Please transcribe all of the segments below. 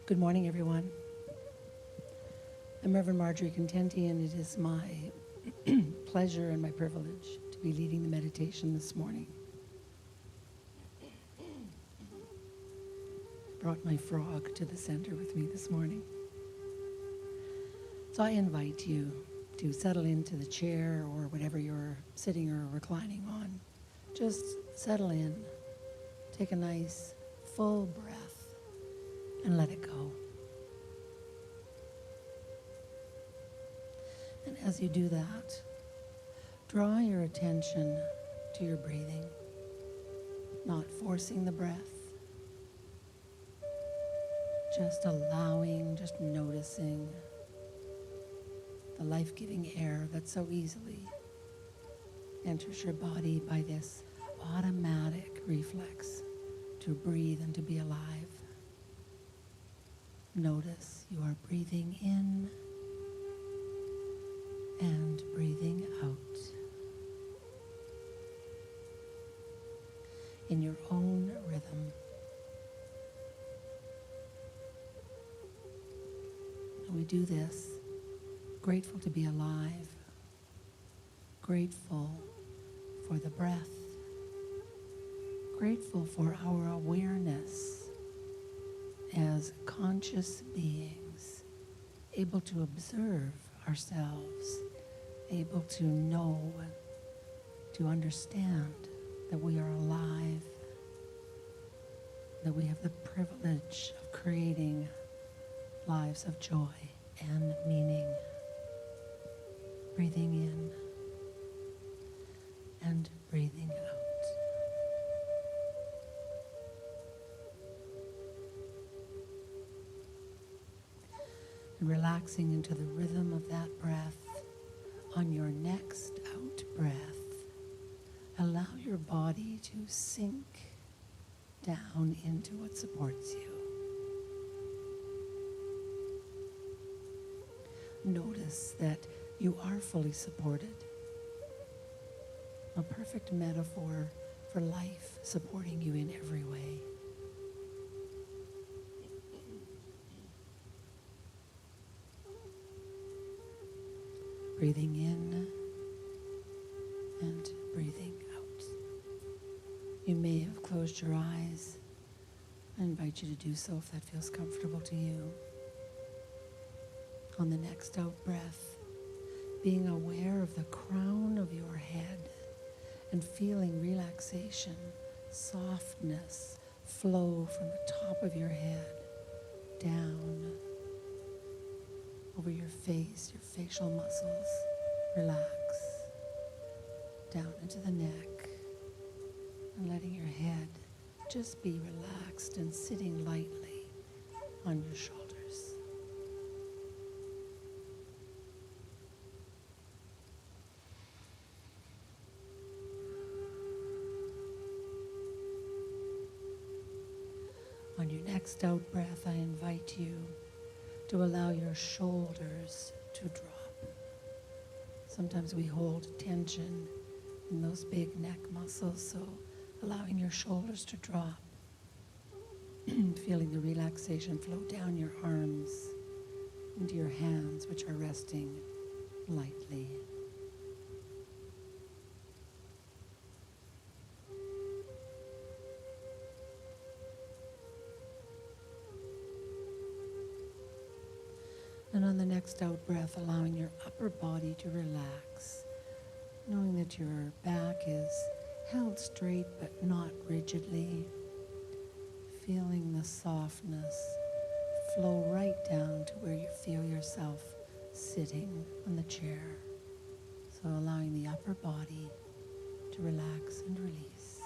Good morning, everyone. I'm Reverend Marjorie Contenti, and it is my pleasure and my privilege to be leading the meditation this morning. I brought my frog to the center with me this morning. So I invite you to settle into the chair or whatever you're sitting or reclining on. Just settle in, take a nice full breath, and let it go. And as you do that, draw your attention to your breathing, not forcing the breath, just allowing, just noticing the life-giving air that so easily enters your body by this automatic reflex to breathe and to be alive. Notice you are breathing in and breathing out in your own rhythm. And we do this grateful to be alive, grateful for the breath, grateful for our awareness as conscious beings, able to observe ourselves, able to know, to understand that we are alive, that we have the privilege of creating lives of joy and meaning. Breathing in and breathing out. And relaxing into the rhythm of that breath. On your next out breath, allow your body to sink down into what supports you. Notice that you are fully supported. A perfect metaphor for life supporting you in every way. Breathing in and breathing out. You may have closed your eyes. I invite you to do so if that feels comfortable to you. On the next out breath, being aware of the crown of your head and feeling relaxation, softness flow from the top of your head down over your face, your facial muscles, relax, down into the neck, and letting your head just be relaxed and sitting lightly on your shoulders. On your next out breath, I invite you to allow your shoulders to drop. Sometimes we hold tension in those big neck muscles, so allowing your shoulders to drop, feeling the relaxation flow down your arms into your hands, which are resting lightly. And on the next out breath, allowing your upper body to relax, knowing that your back is held straight but not rigidly, feeling the softness flow right down to where you feel yourself sitting on the chair. So allowing the upper body to relax and release.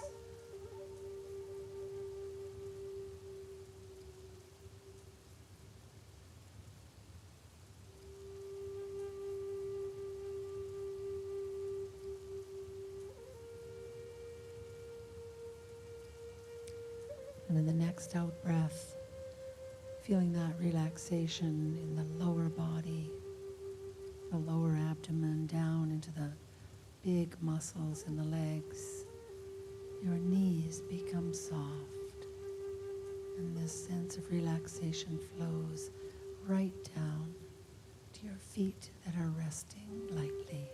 And in the next out breath, feeling that relaxation in the lower body, the lower abdomen, down into the big muscles in the legs. Your knees become soft. And this sense of relaxation flows right down to your feet that are resting lightly.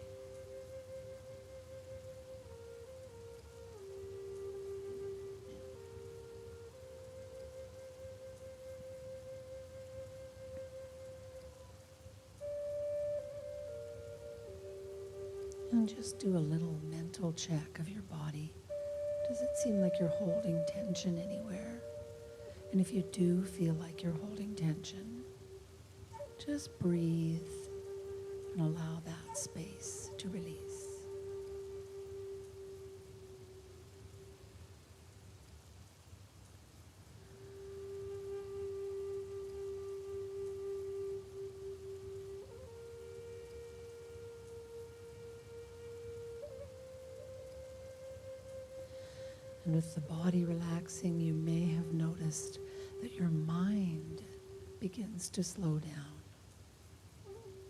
And just do a little mental check of your body. Does it seem like you're holding tension anywhere? And if you do feel like you're holding tension, just breathe and allow that space to release. And with the body relaxing, you may have noticed that your mind begins to slow down.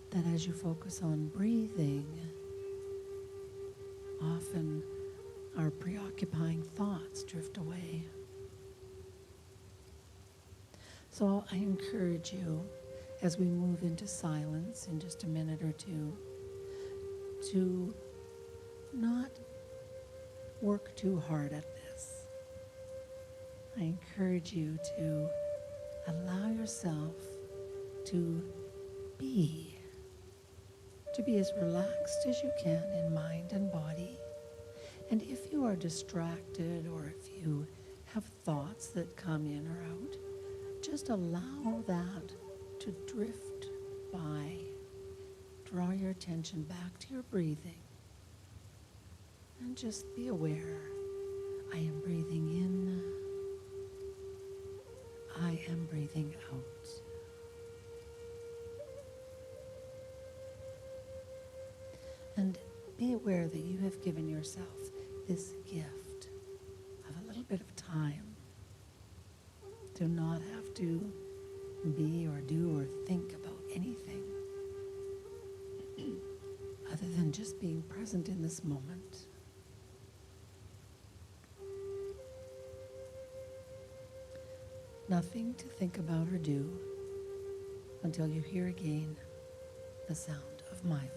That as you focus on breathing, often our preoccupying thoughts drift away. So I encourage you, as we move into silence in just a minute or two, to not work too hard at this. I encourage you to allow yourself to be as relaxed as you can in mind and body. And if you are distracted or if you have thoughts that come in or out, just allow that to drift by. Draw your attention back to your breathing. And just be aware, I am breathing in, I am breathing out. And be aware that you have given yourself this gift of a little bit of time to not have to be or do or think about anything other than just being present in this moment. Nothing to think about or do until you hear again the sound of my voice.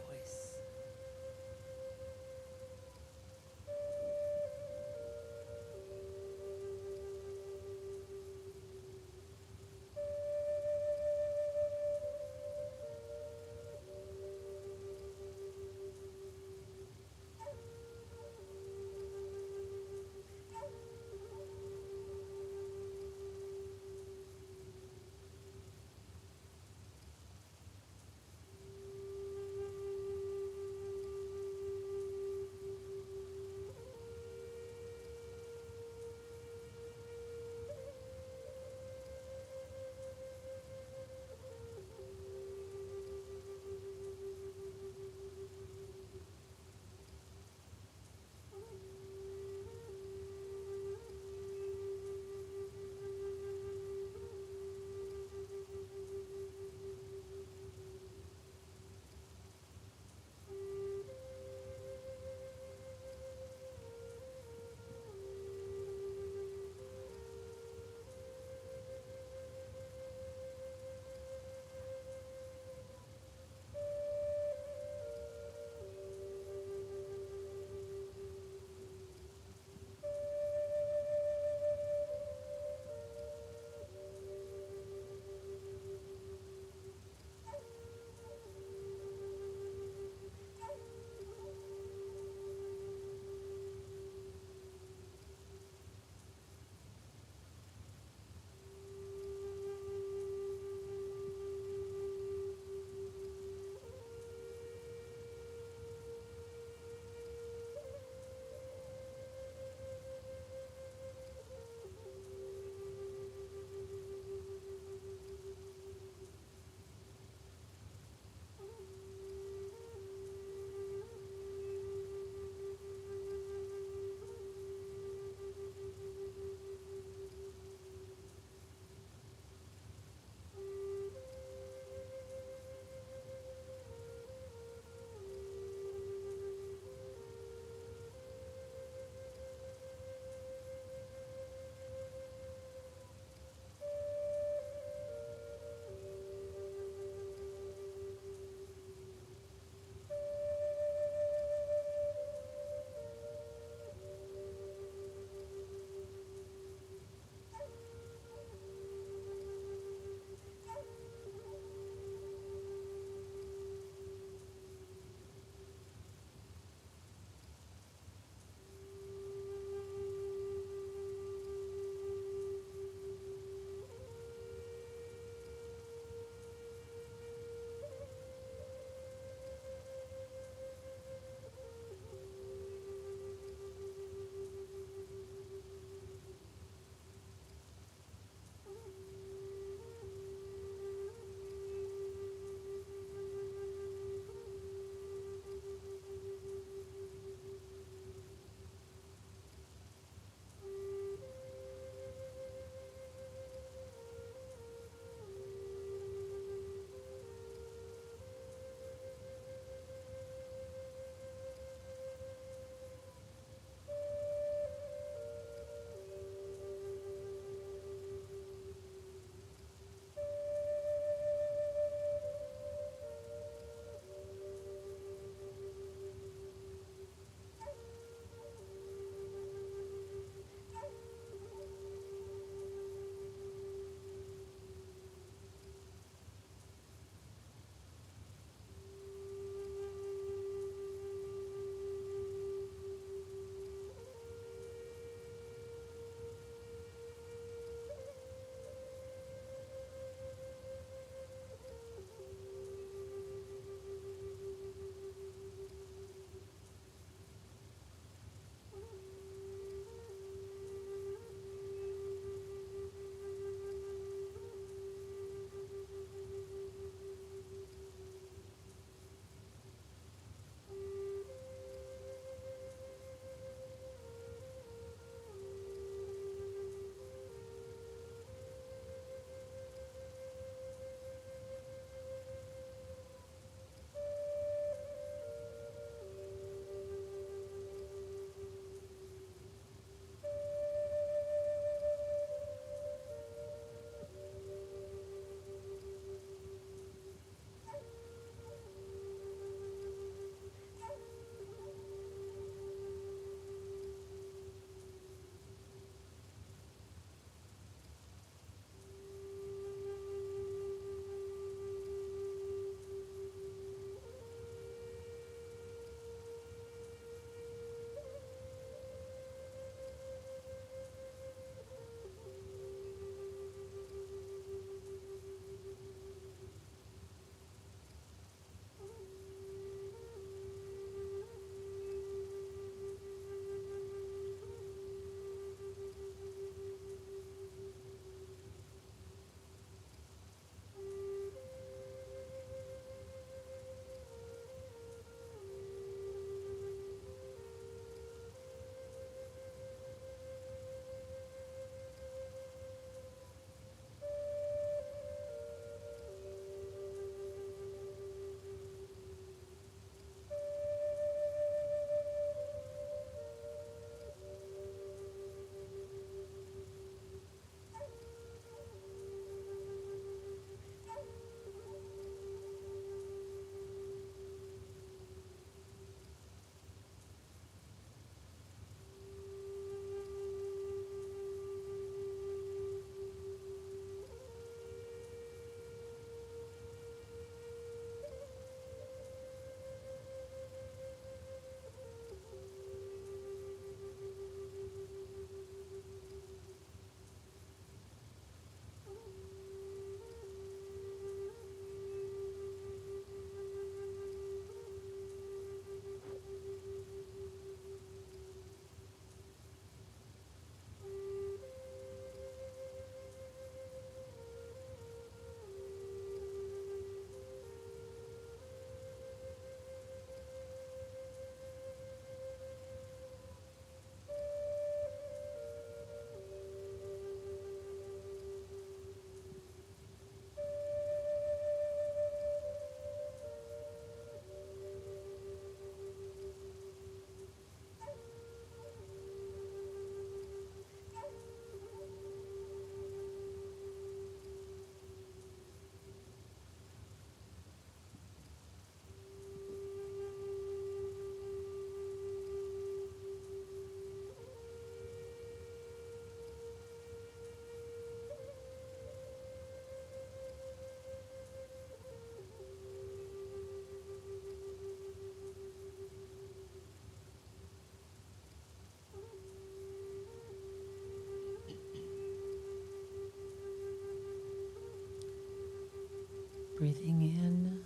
Breathing in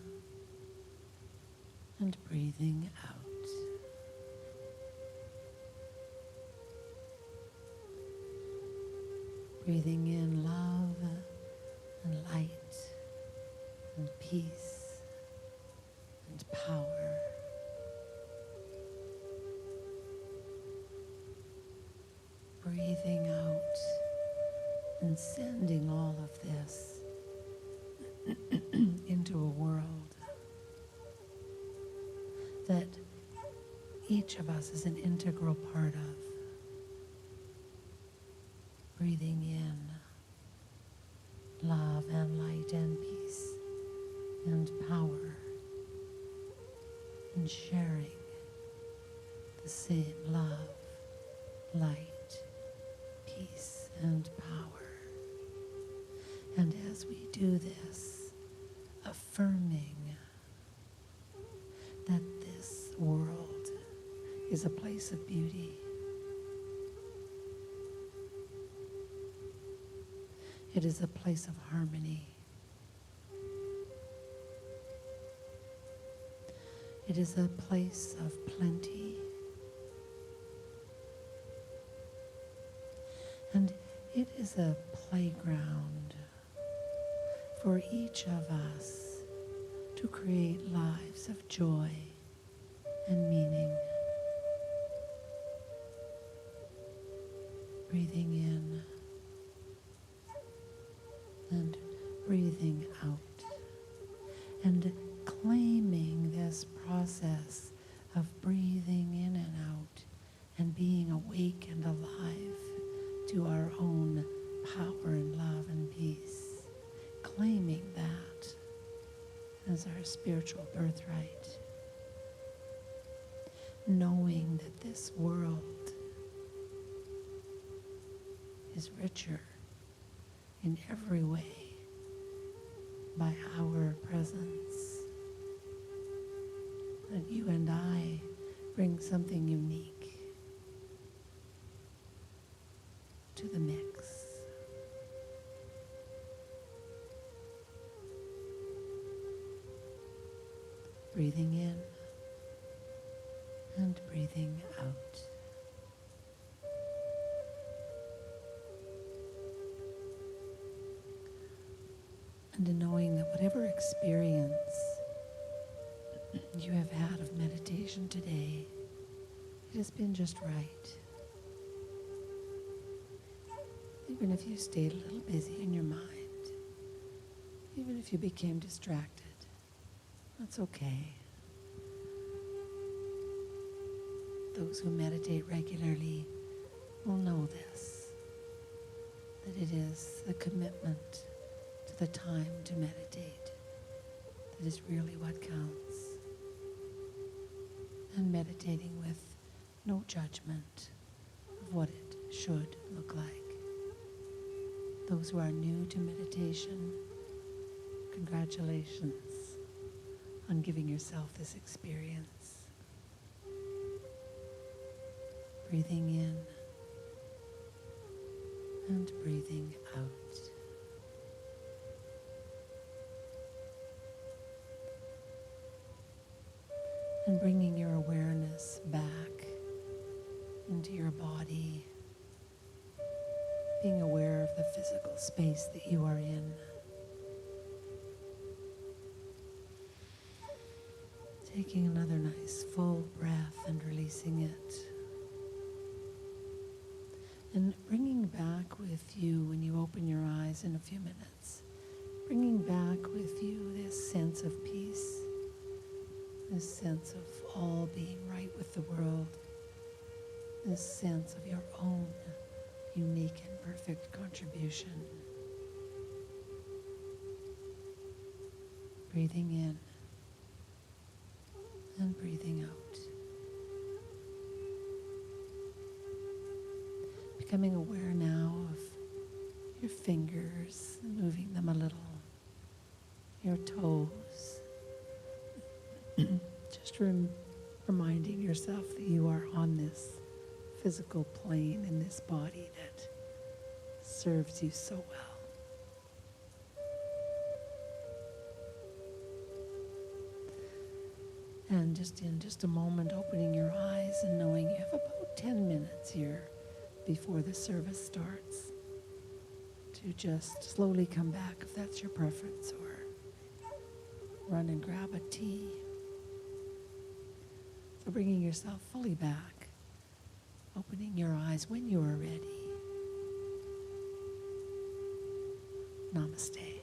and breathing out. Breathing in love and light and peace and power. Breathing out and sending all of this into a world that each of us is an integral part of. Breathing in love and light and peace and power, and sharing the same love, light, peace, and power. And as we do this, affirming that this world is a place of beauty. It is a place of harmony. It is a place of plenty. And it is a playground for each of us to create lives of joy and meaning. Breathing in and breathing out, and claiming this process of breathing in and out and being awake and alive to our own power and love and peace, claiming that as our spiritual birthright, knowing that this world is richer in every way by our presence, that you and I bring something unique to the mix. Breathing in and breathing out. And in knowing that whatever experience you have had of meditation today, it has been just right. Even if you stayed a little busy in your mind, even if you became distracted, that's okay. Those who meditate regularly will know this, that it is the commitment to the time to meditate that is really what counts. And meditating with no judgment of what it should look like. Those who are new to meditation, congratulations on giving yourself this experience. Breathing in and breathing out. And bringing your awareness back into your body, being aware of the physical space that you are in. Taking another nice full breath and releasing it. And bringing back with you, when you open your eyes in a few minutes, bringing back with you this sense of peace, this sense of all being right with the world, this sense of your own unique and perfect contribution. Breathing in and breathing out. Becoming aware now of your fingers, moving them a little, your toes. Just reminding yourself that you are on this physical plane in this body that serves you so well. And just in just a moment, opening your eyes and knowing you have about 10 minutes here before the service starts to just slowly come back if that's your preference, or run and grab a tea. So bringing yourself fully back, opening your eyes when you are ready. Namaste.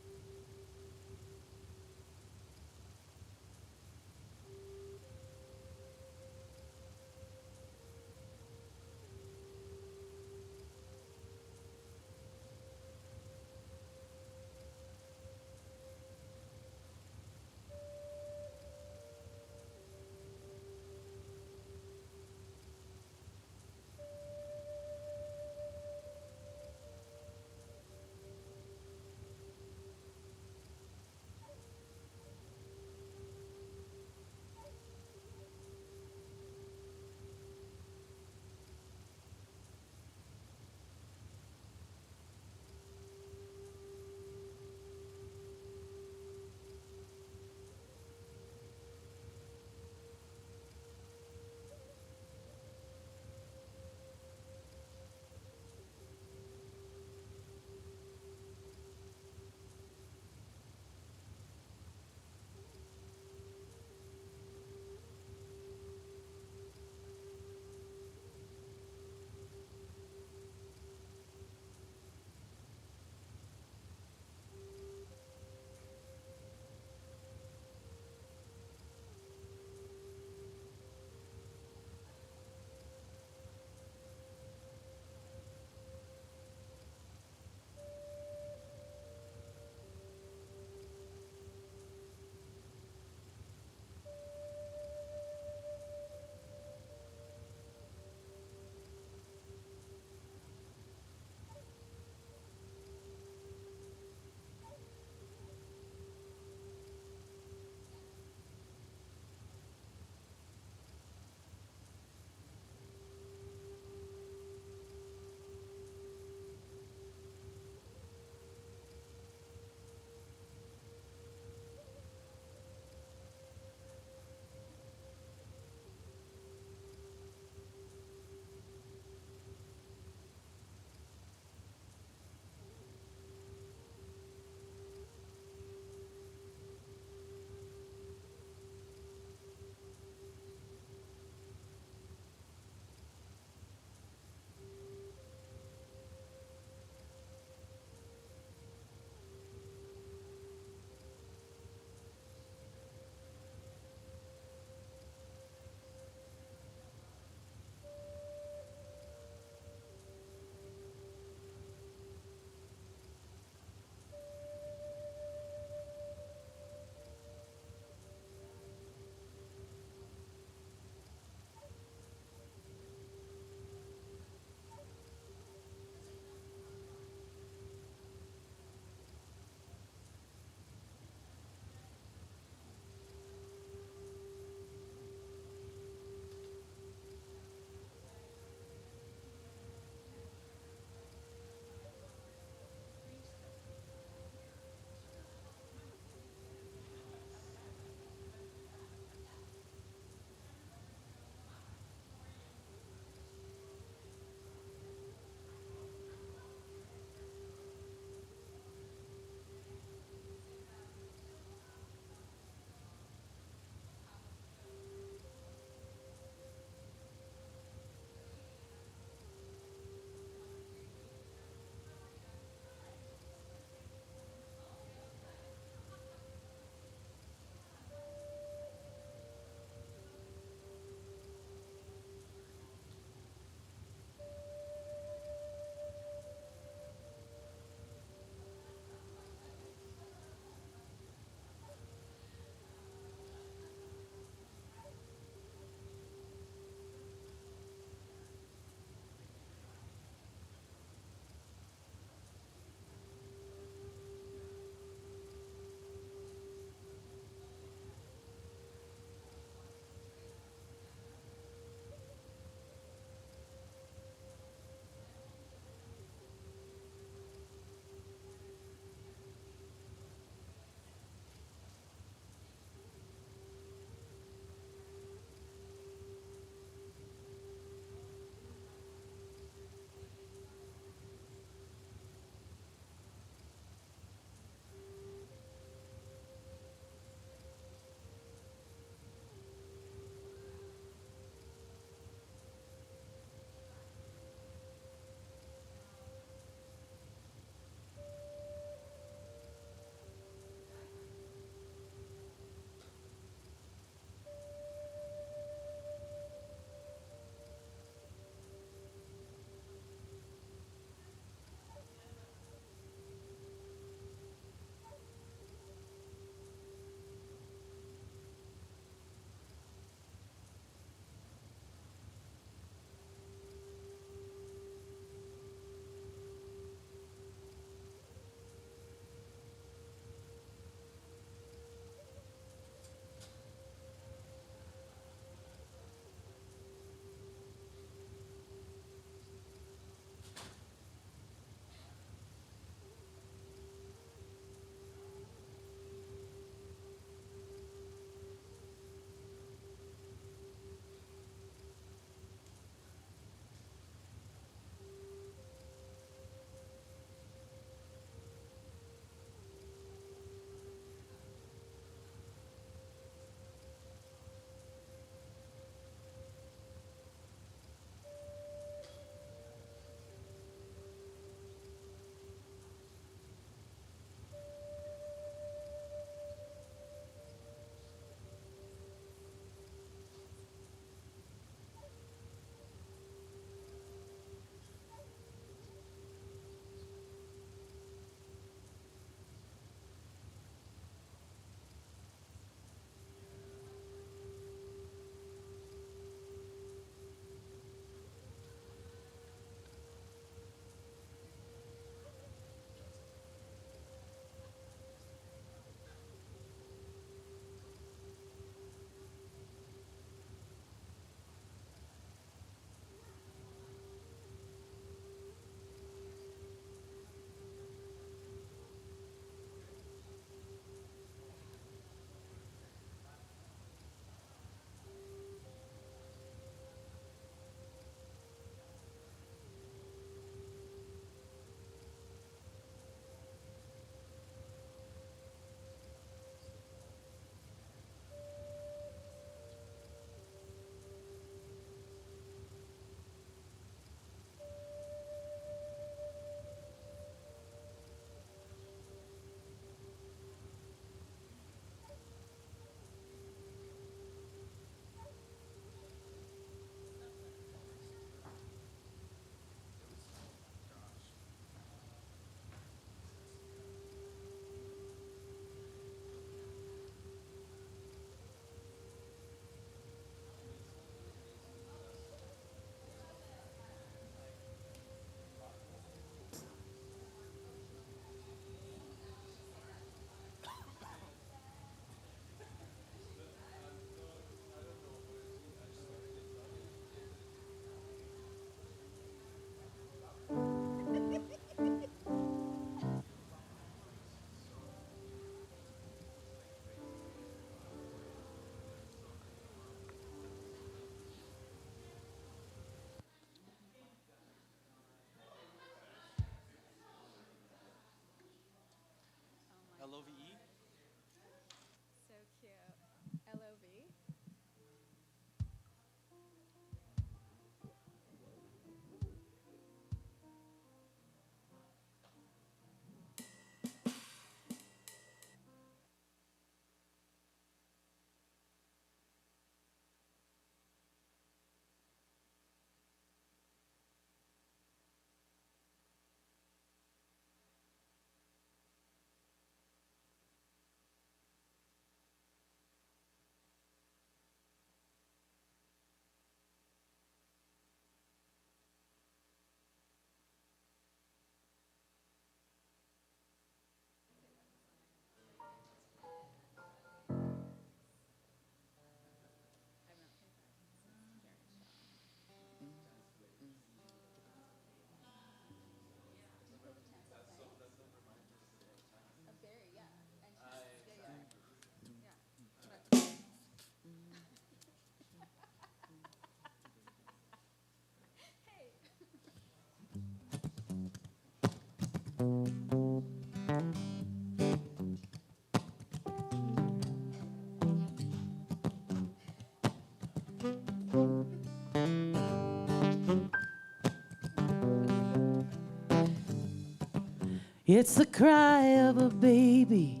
It's the cry of a baby,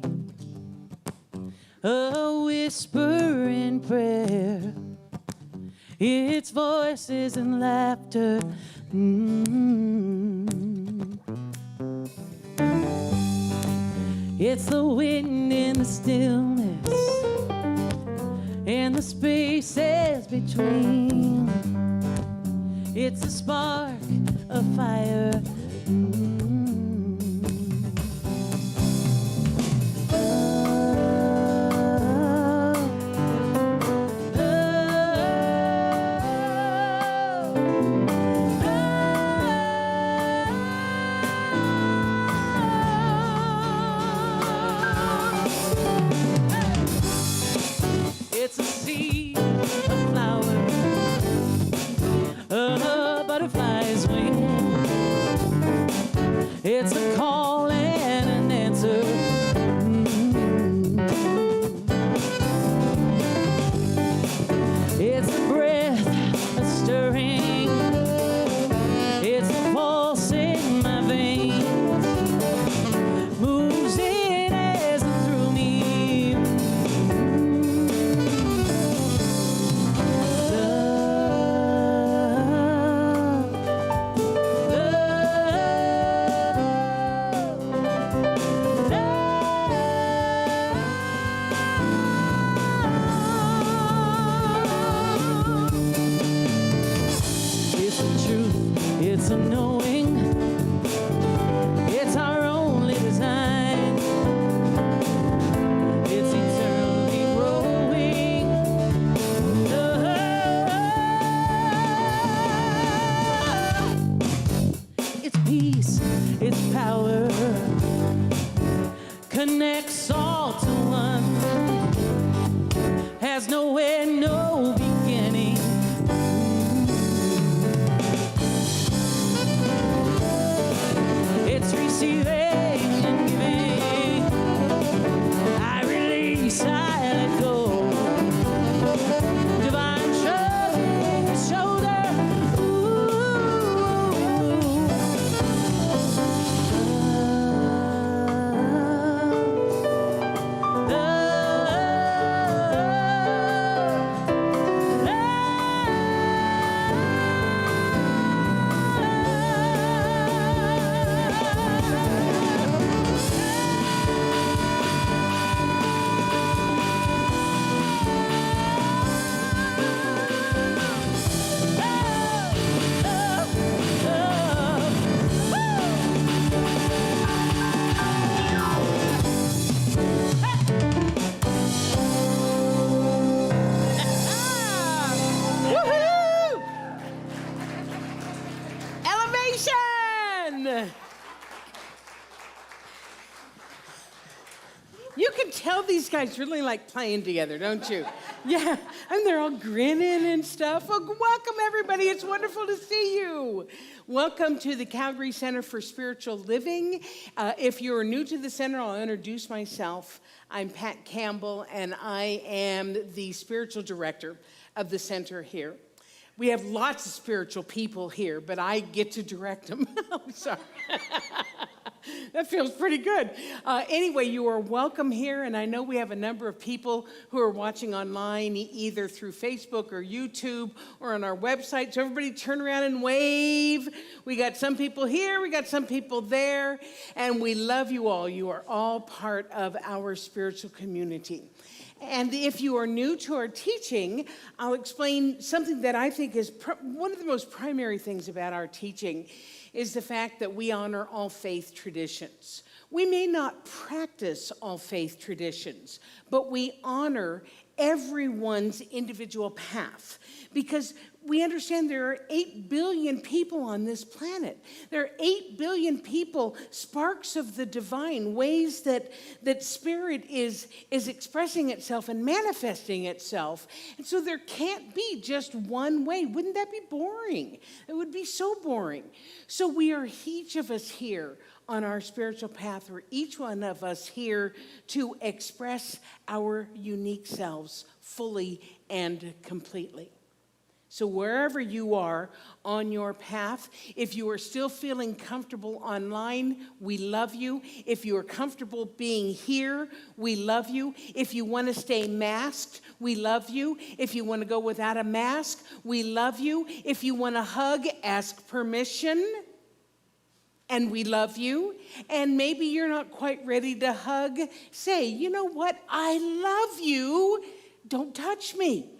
a whisper in prayer. It's voices and laughter. It's the wind in the stillness and the spaces between. It's a spark of fire. It's a seed, a flower, a butterfly's wing. It's a call and an answer. It's a breath, a stirring. It's a pulse in my veins. Moves in as and through me. It's the truth, it's a knowing, it's our only design. It's eternally growing. It's peace, it's power, connects all to one, has no end, no beginning. It's receiving and giving. I release, I let go. Divine shoulder. Woohoo! Elevation! You can tell these guys really like playing together, don't you? Yeah, and they're all grinning and stuff. Well, welcome, everybody. It's wonderful to see you. Welcome to the Calgary Center for Spiritual Living. If you're new to the center, I'll introduce myself. I'm Pat Campbel, and I am the spiritual director of the center here. We have lots of spiritual people here, but I get to direct them. I'm sorry. That feels pretty good. Anyway, you are welcome here, and I know we have a number of people who are watching online, either through Facebook or YouTube or on our website. So everybody turn around and wave. We got some people here, we got some people there, and we love you all. You are all part of our spiritual community. And if you are new to our teaching, I'll explain something that I think is one of the most primary things about our teaching is the fact that we honor all faith traditions. We may not practice all faith traditions, but we honor everyone's individual path because we understand there are 8 billion people on this planet. There are 8 billion people, sparks of the divine, ways that spirit is expressing itself and manifesting itself. And so there can't be just one way. Wouldn't that be boring? It would be so boring. So we are each of us here on our spiritual path, or each one of us here to express our unique selves fully and completely. So wherever you are on your path, if you are still feeling comfortable online, we love you. If you are comfortable being here, we love you. If you want to stay masked, we love you. If you want to go without a mask, we love you. If you want to hug, ask permission. And we love you. And maybe you're not quite ready to hug. Say, you know what? I love you. Don't touch me.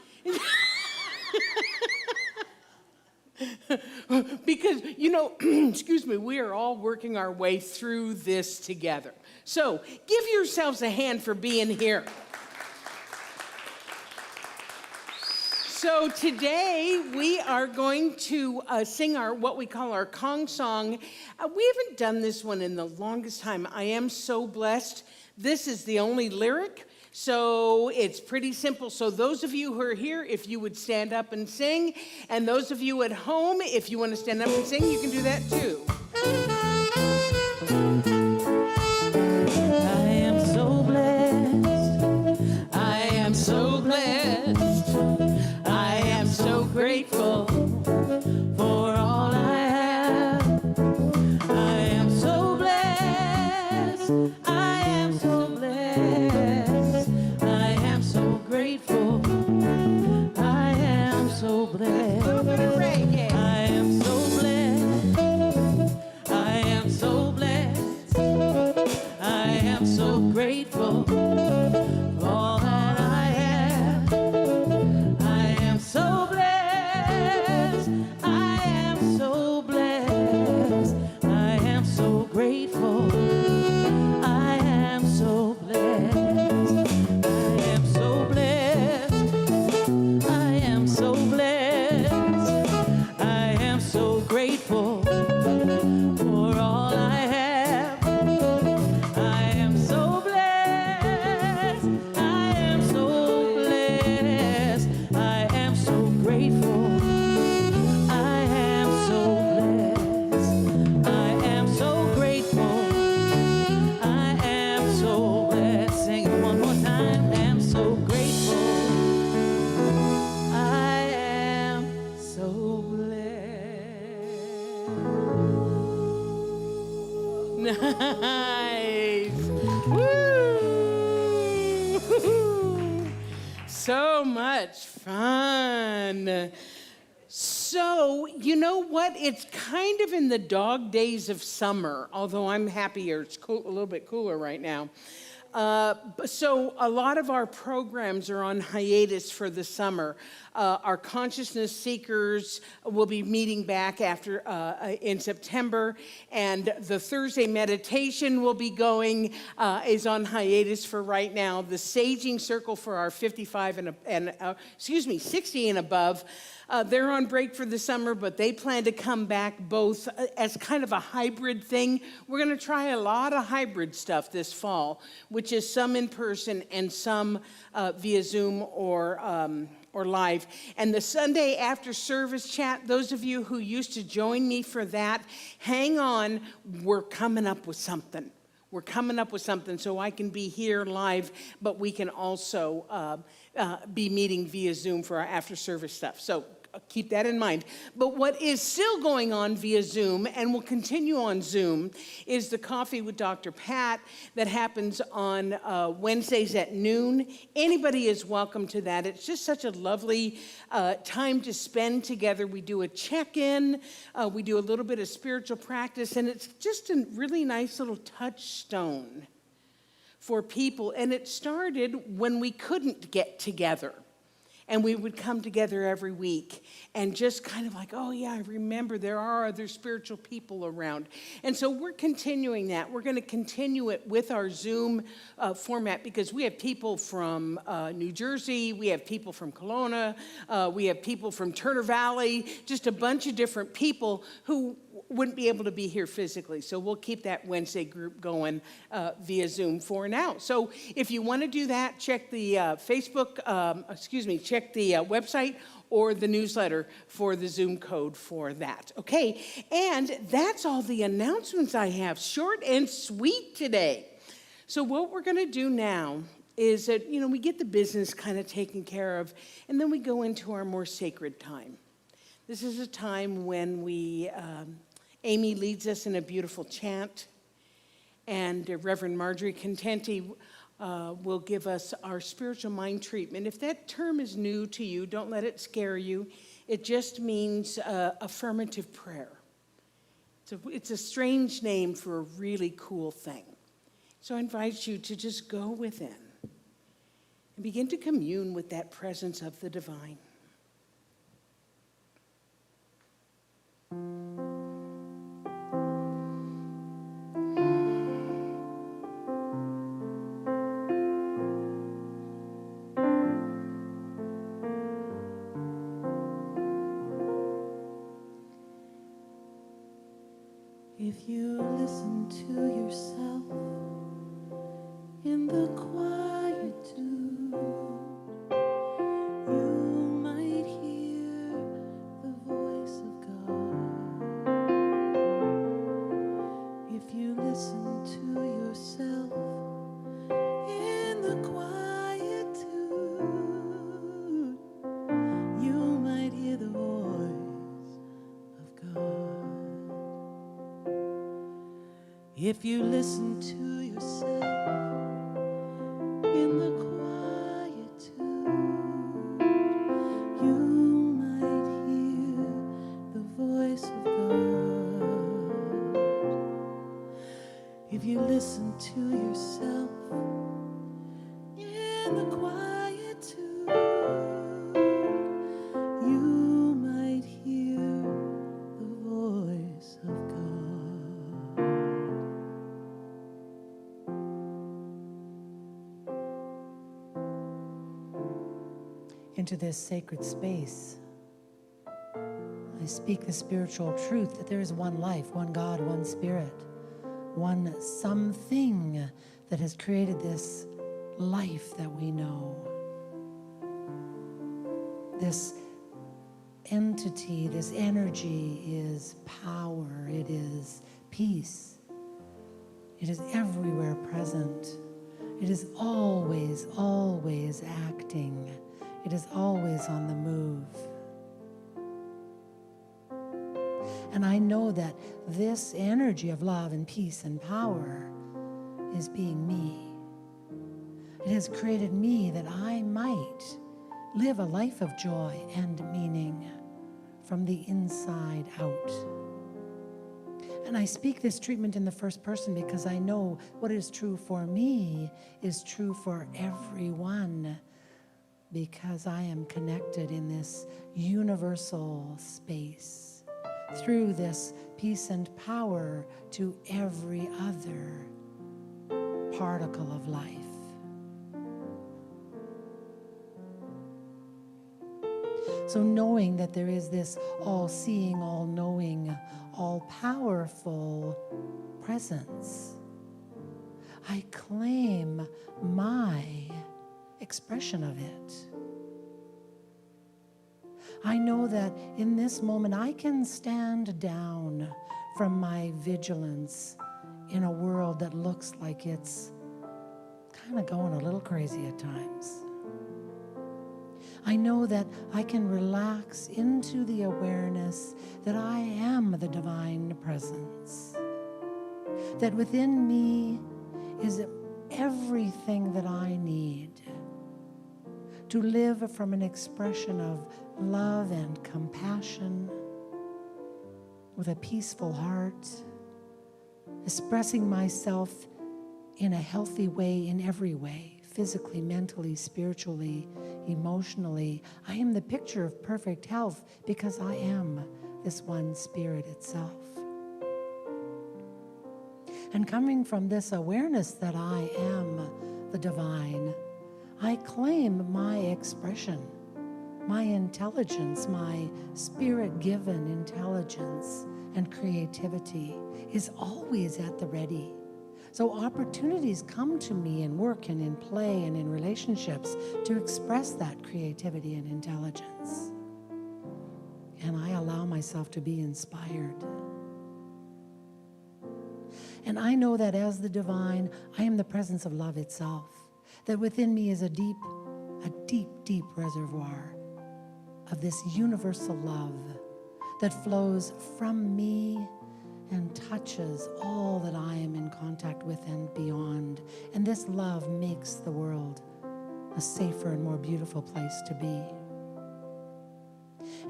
Because, excuse me, we are all working our way through this together. So give yourselves a hand for being here. So today we are going to sing what we call our Kong song. We haven't done this one in the longest time. I am so blessed. This is the only lyric, so it's pretty simple. So those of you who are here, if you would stand up and sing, and those of you at home, if you want to stand up and sing, you can do that too. I am so blessed. I am so blessed. I am so grateful for all I have. I am so blessed. I am so blessed. I am so grateful. I am so blessed. I am so blessed. I am so blessed. I am so grateful for all that I have. I am so blessed. I am so blessed. I am so grateful. I am so blessed. I am so blessed. I am so blessed. I am so grateful for all I have. I am so blessed. I am so blessed. I am so grateful. I am so blessed. I am so grateful. I am so blessed. Sing it one more time. I am so grateful. I am so blessed. Nice. Woo! So much fun. So, you know what? It's kind of in the dog days of summer, although I'm happier. It's cool, a little bit cooler right now. So a lot of our programs are on hiatus for the summer. Our consciousness seekers will be meeting back after in September, and the Thursday meditation will be going is on hiatus for right now. The saging circle for our 55 and 60 and above. They're on break for the summer, but they plan to come back both as kind of a hybrid thing. We're going to try a lot of hybrid stuff this fall, which is some in person and some via Zoom or live. And the Sunday after service chat, those of you who used to join me for that, hang on, we're coming up with something. We're coming up with something so I can be here live, but we can also be meeting via Zoom for our after-service stuff. So keep that in mind. But what is still going on via Zoom, and will continue on Zoom, is the Coffee with Dr. Pat that happens on Wednesdays at noon. Anybody is welcome to that. It's just such a lovely time to spend together. We do a check-in. We do a little bit of spiritual practice, and it's just a really nice little touchstone for people. And it started when we couldn't get together. And we would come together every week and just kind of like, oh yeah, I remember there are other spiritual people around. And so we're continuing that. We're going to continue it with our Zoom format because we have people from New Jersey, we have people from Kelowna, we have people from Turner Valley, just a bunch of different people who wouldn't be able to be here physically. So we'll keep that Wednesday group going via Zoom for now. So if you want to do that, check the check the website or the newsletter for the Zoom code for that. Okay, and that's all the announcements I have. Short and sweet today. So what we're going to do now is that, we get the business kind of taken care of, and then we go into our more sacred time. This is a time when Amy leads us in a beautiful chant, and Reverend Marjorie Contenti will give us our spiritual mind treatment. If that term is new to you, don't let it scare you. It just means affirmative prayer. It's a strange name for a really cool thing. So I invite you to just go within and begin to commune with that presence of the divine. If you listen to yourself in the quietude, you might hear the voice of God. If you listen to yourself in the quietude, you might hear the voice of God. If you listen to yourself in the quietude, you might hear the voice of God. If you listen to yourself in the quietude, you might hear the voice of God. Into this sacred space, I speak the spiritual truth that there is one life, one God, one spirit, one something that has created this life that we know. This entity, this energy is power, it is peace. It is everywhere present. It is always, always acting. It is always on the move. And I know that this energy of love and peace and power is being me. It has created me that I might live a life of joy and meaning from the inside out. And I speak this treatment in the first person because I know what is true for me is true for everyone, because I am connected in this universal space through this peace and power to every other particle of life. So knowing that there is this all-seeing, all-knowing, all-powerful presence, I claim my expression of it. I know that in this moment I can stand down from my vigilance in a world that looks like it's kind of going a little crazy at times. I know that I can relax into the awareness that I am the divine presence, that within me is everything that I need to live from an expression of love and compassion with a peaceful heart, expressing myself in a healthy way in every way, physically, mentally, spiritually, emotionally. I am the picture of perfect health because I am this one spirit itself. And coming from this awareness that I am the divine, I claim my expression, my intelligence, my spirit-given intelligence and creativity is always at the ready. So opportunities come to me in work and in play and in relationships to express that creativity and intelligence. And I allow myself to be inspired. And I know that as the divine, I am the presence of love itself, that within me is a deep, deep reservoir of this universal love that flows from me and touches all that I am in contact with and beyond. And this love makes the world a safer and more beautiful place to be.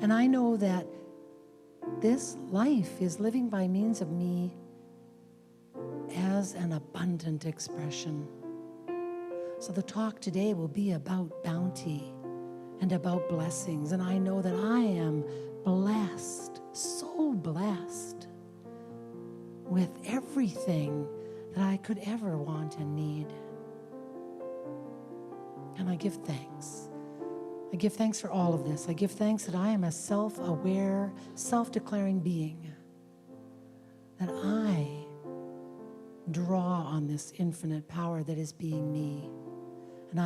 And I know that this life is living by means of me as an abundant expression. So the talk today will be about bounty and about blessings. And I know that I am blessed, so blessed, with everything that I could ever want and need. And I give thanks. I give thanks for all of this. I give thanks that I am a self-aware, self-declaring being, that I draw on this infinite power that is being me. And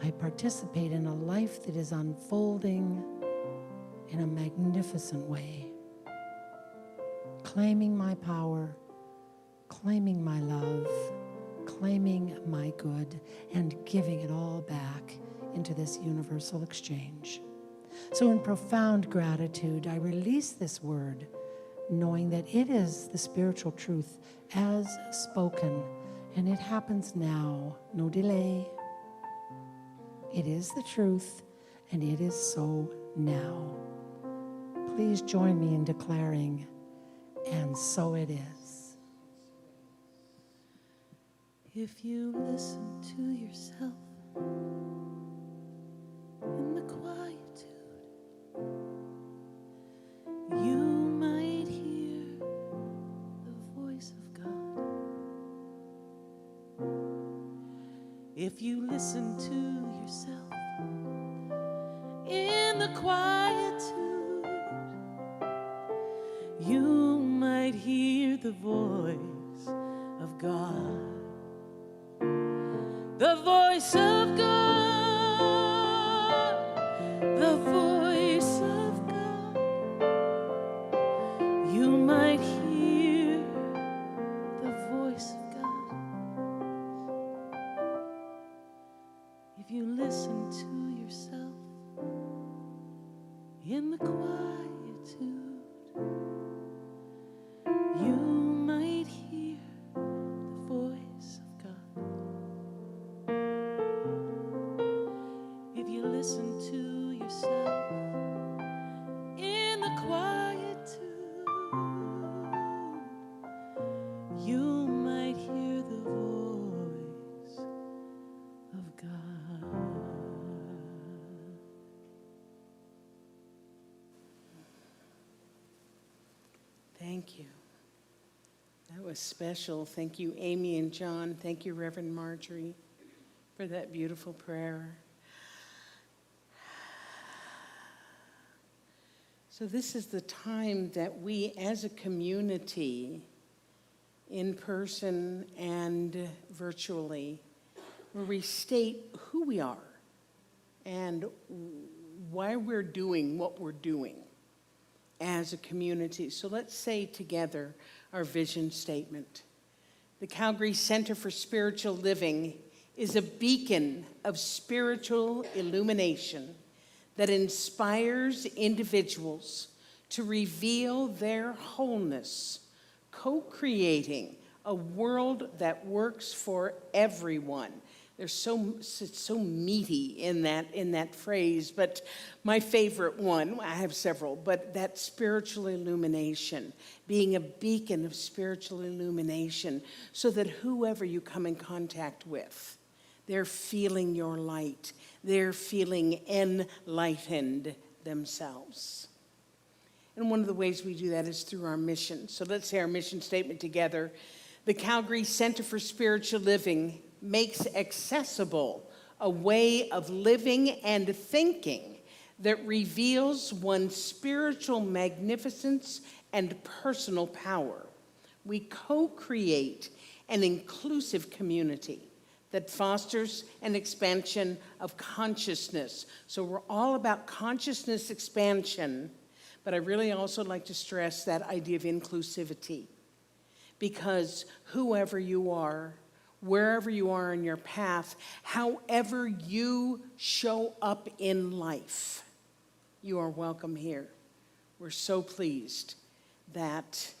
I participate in a life that is unfolding in a magnificent way, claiming my power, claiming my love, claiming my good, and giving it all back into this universal exchange. So in profound gratitude, I release this word, knowing that it is the spiritual truth as spoken, and it happens now, no delay. It is the truth, and it is so now. Please join me in declaring, and so it is. If you listen to yourself in the quietude, you might hear the voice of God. If you listen to yourself in the quietude, you might hear the voice of God. The voice of God, the voice of God. You might hear the voice of God if you listen to yourself in the quietude. You might hear the voice of God. If you listen to yourself in the quietude, you might hear the voice of God. Thank you. That was special. Thank you, Amy and John. Thank you, Reverend Marjorie, for that beautiful prayer. So this is the time that we as a community, in person and virtually, where we state who we are and why we're doing what we're doing as a community. So let's say together our vision statement. The Calgary Center for Spiritual Living is a beacon of spiritual illumination that inspires individuals to reveal their wholeness, co-creating a world that works for everyone. It's so meaty in that phrase, but my favorite one, I have several, but that spiritual illumination, being a beacon of spiritual illumination, so that whoever you come in contact with, they're feeling your light. They're feeling enlightened themselves. And one of the ways we do that is through our mission. So let's say our mission statement together. The Calgary Center for Spiritual Living makes accessible a way of living and thinking that reveals one's spiritual magnificence and personal power. We co-create an inclusive community that fosters an expansion of consciousness. So we're all about consciousness expansion, but I really also like to stress that idea of inclusivity, because whoever you are, wherever you are in your path, however you show up in life, you are welcome here. We're so pleased that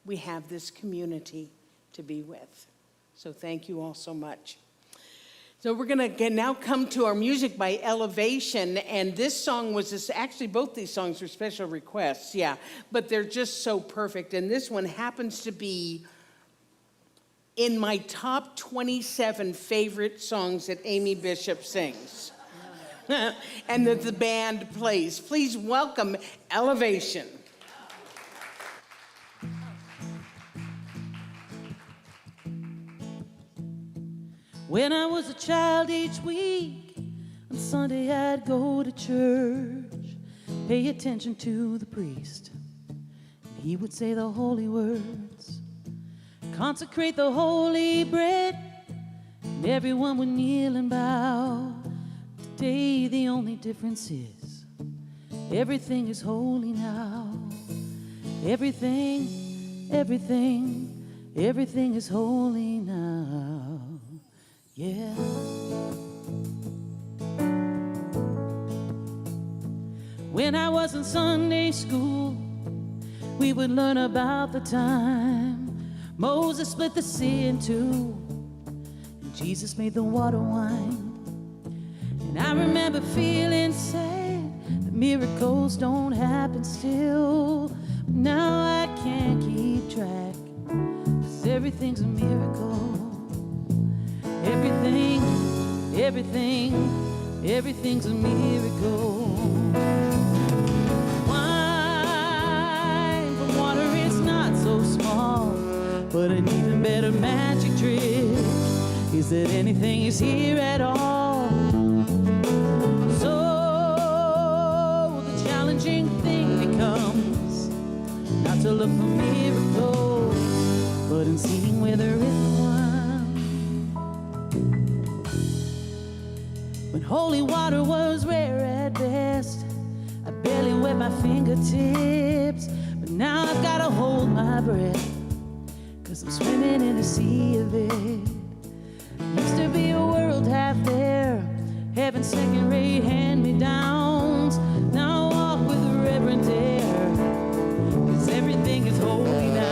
we have this community to be with. So thank you all so much. So we're going to now come to our music by Elevation, and this song was actually both these songs were special requests, yeah, but they're just so perfect, and this one happens to be in my top 27 favorite songs that Amy Bishop sings and that the band plays. Please welcome Elevation. When I was a child each week, on Sunday I'd go to church, pay attention to the priest, and he would say the holy words, consecrate the holy bread, and everyone would kneel and bow. Today the only difference is, everything is holy now. Everything is holy now. Yeah. When I was in Sunday school, we would learn about the time Moses split the sea in two, and Jesus made the water wine. And I remember feeling sad that miracles don't happen still. But now I can't keep track, 'cause everything's a miracle. Everything's a miracle. Wine from water is not so small, but an even better magic trick is that anything is here at all. So the challenging thing becomes not to look for miracles, but in seeing where there is one. When holy water was rare at best, I barely wet my fingertips. But now I've gotta hold my breath, 'cause I'm swimming in a sea of it. Used to be a world half there, having second-rate hand-me-downs. Now I walk with a reverent air, 'cause everything is holy now.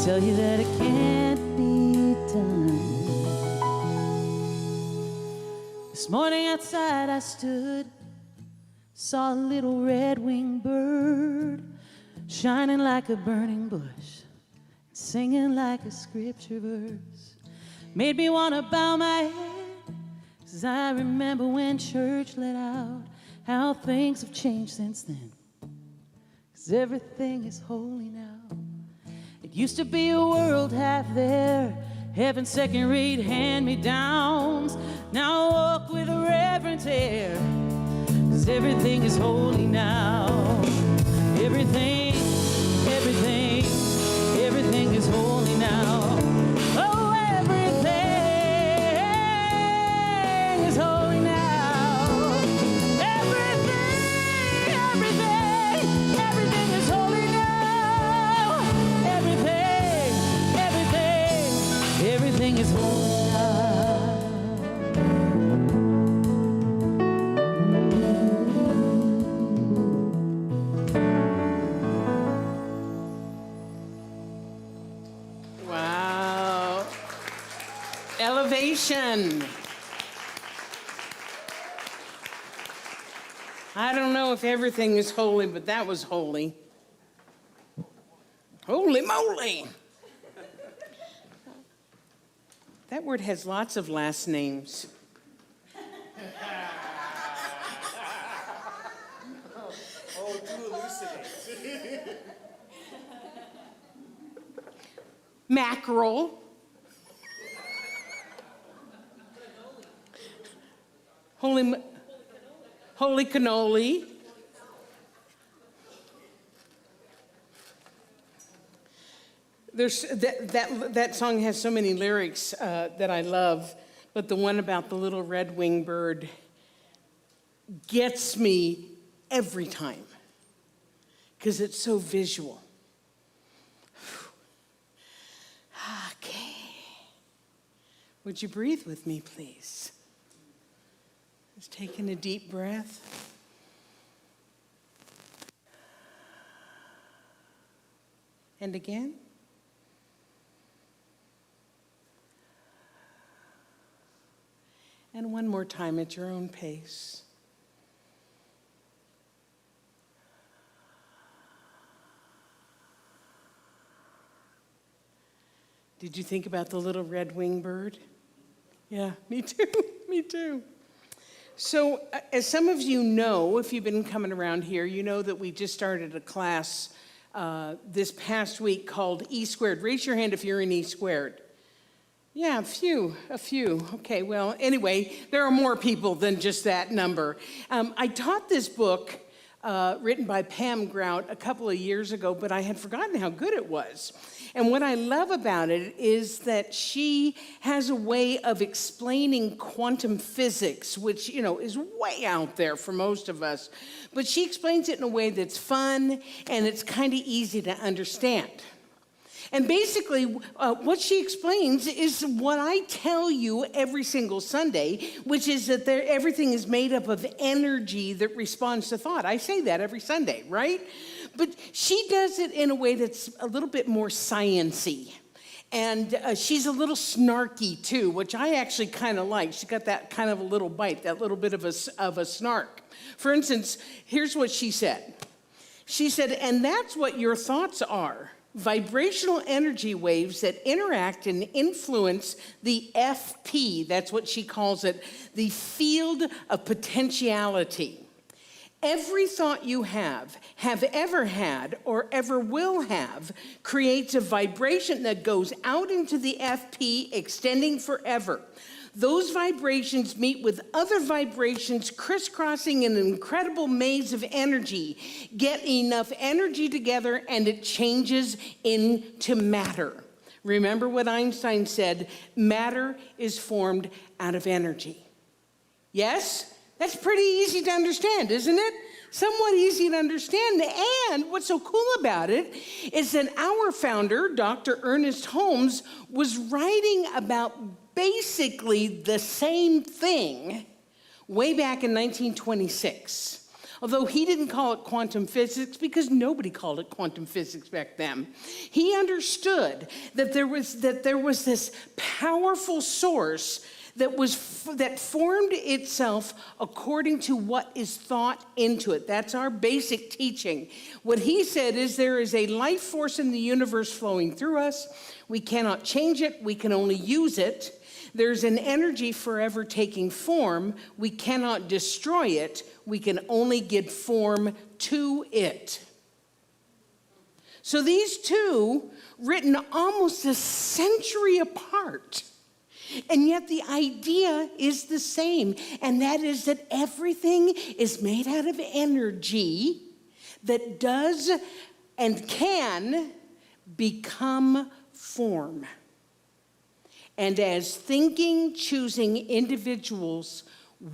Tell you that it can't be done. This morning outside I stood, saw a little red-winged bird shining like a burning bush, singing like a scripture verse. Made me want to bow my head, 'cause I remember when church let out how things have changed since then. 'Cause everything is holy now. It used to be a world half there, having second-rate hand-me-downs. Now I walk with a reverent air, 'cause everything is holy now. Everything is holy now. Oh, everything is holy now. Everything is holy now. Everything is holy now. Wow. Elevation. I don't know if everything is holy, but that was holy. Holy moly. That word has lots of last names. mackerel, holy cannoli. There's that song has so many lyrics that I love, but the one about the little red-winged bird gets me every time because it's so visual. Okay. Would you breathe with me, please? Just taking a deep breath. And again. And one more time at your own pace. Did you think about the little red-winged bird? Yeah, me too, me too. So, as some of you know, if you've been coming around here, you know that we just started a class this past week called E Squared. Raise your hand if you're in E Squared. Yeah, a few. Okay, well, anyway, there are more people than just that number. I taught this book written by Pam Grout a couple of years ago, but I had forgotten how good it was. And what I love about it is that she has a way of explaining quantum physics, which, you know, is way out there for most of us. But she explains it in a way that's fun and it's kind of easy to understand. And basically, what she explains is what I tell you every single Sunday, which is that everything is made up of energy that responds to thought. I say that every Sunday, right? But she does it in a way that's a little bit more science-y. And she's a little snarky, too, which I actually kind of like. She's got that kind of a little bite, that little bit of a snark. For instance, here's what she said. She said, and that's what your thoughts are. Vibrational energy waves that interact and influence the FP, that's what she calls it, the field of potentiality. Every thought you have ever had, or ever will have, creates a vibration that goes out into the FP, extending forever. Those vibrations meet with other vibrations, crisscrossing an incredible maze of energy. Get enough energy together and it changes into matter. Remember what Einstein said, matter is formed out of energy. Yes? That's pretty easy to understand, isn't it? Somewhat easy to understand. And what's so cool about it is that our founder, Dr. Ernest Holmes, was writing about basically the same thing way back in 1926. Although he didn't call it quantum physics because nobody called it quantum physics back then. He understood that there was this powerful source that formed itself according to what is thought into it. That's our basic teaching. What he said is there is a life force in the universe flowing through us. We cannot change it. We can only use it. There's an energy forever taking form. We cannot destroy it. We can only give form to it. So these two, written almost a century apart, and yet the idea is the same, and that is that everything is made out of energy that does and can become form. And as thinking, choosing individuals,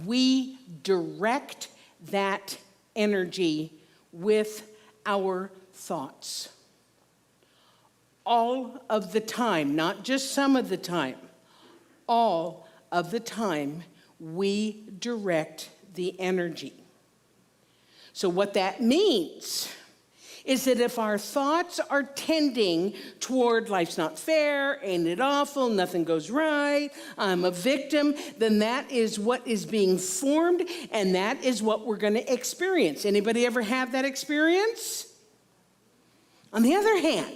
we direct that energy with our thoughts. All of the time, not just some of the time, all of the time, we direct the energy. So what that means is that if our thoughts are tending toward life's not fair, ain't it awful, nothing goes right, I'm a victim, then that is what is being formed, and that is what we're going to experience. Anybody ever have that experience? On the other hand,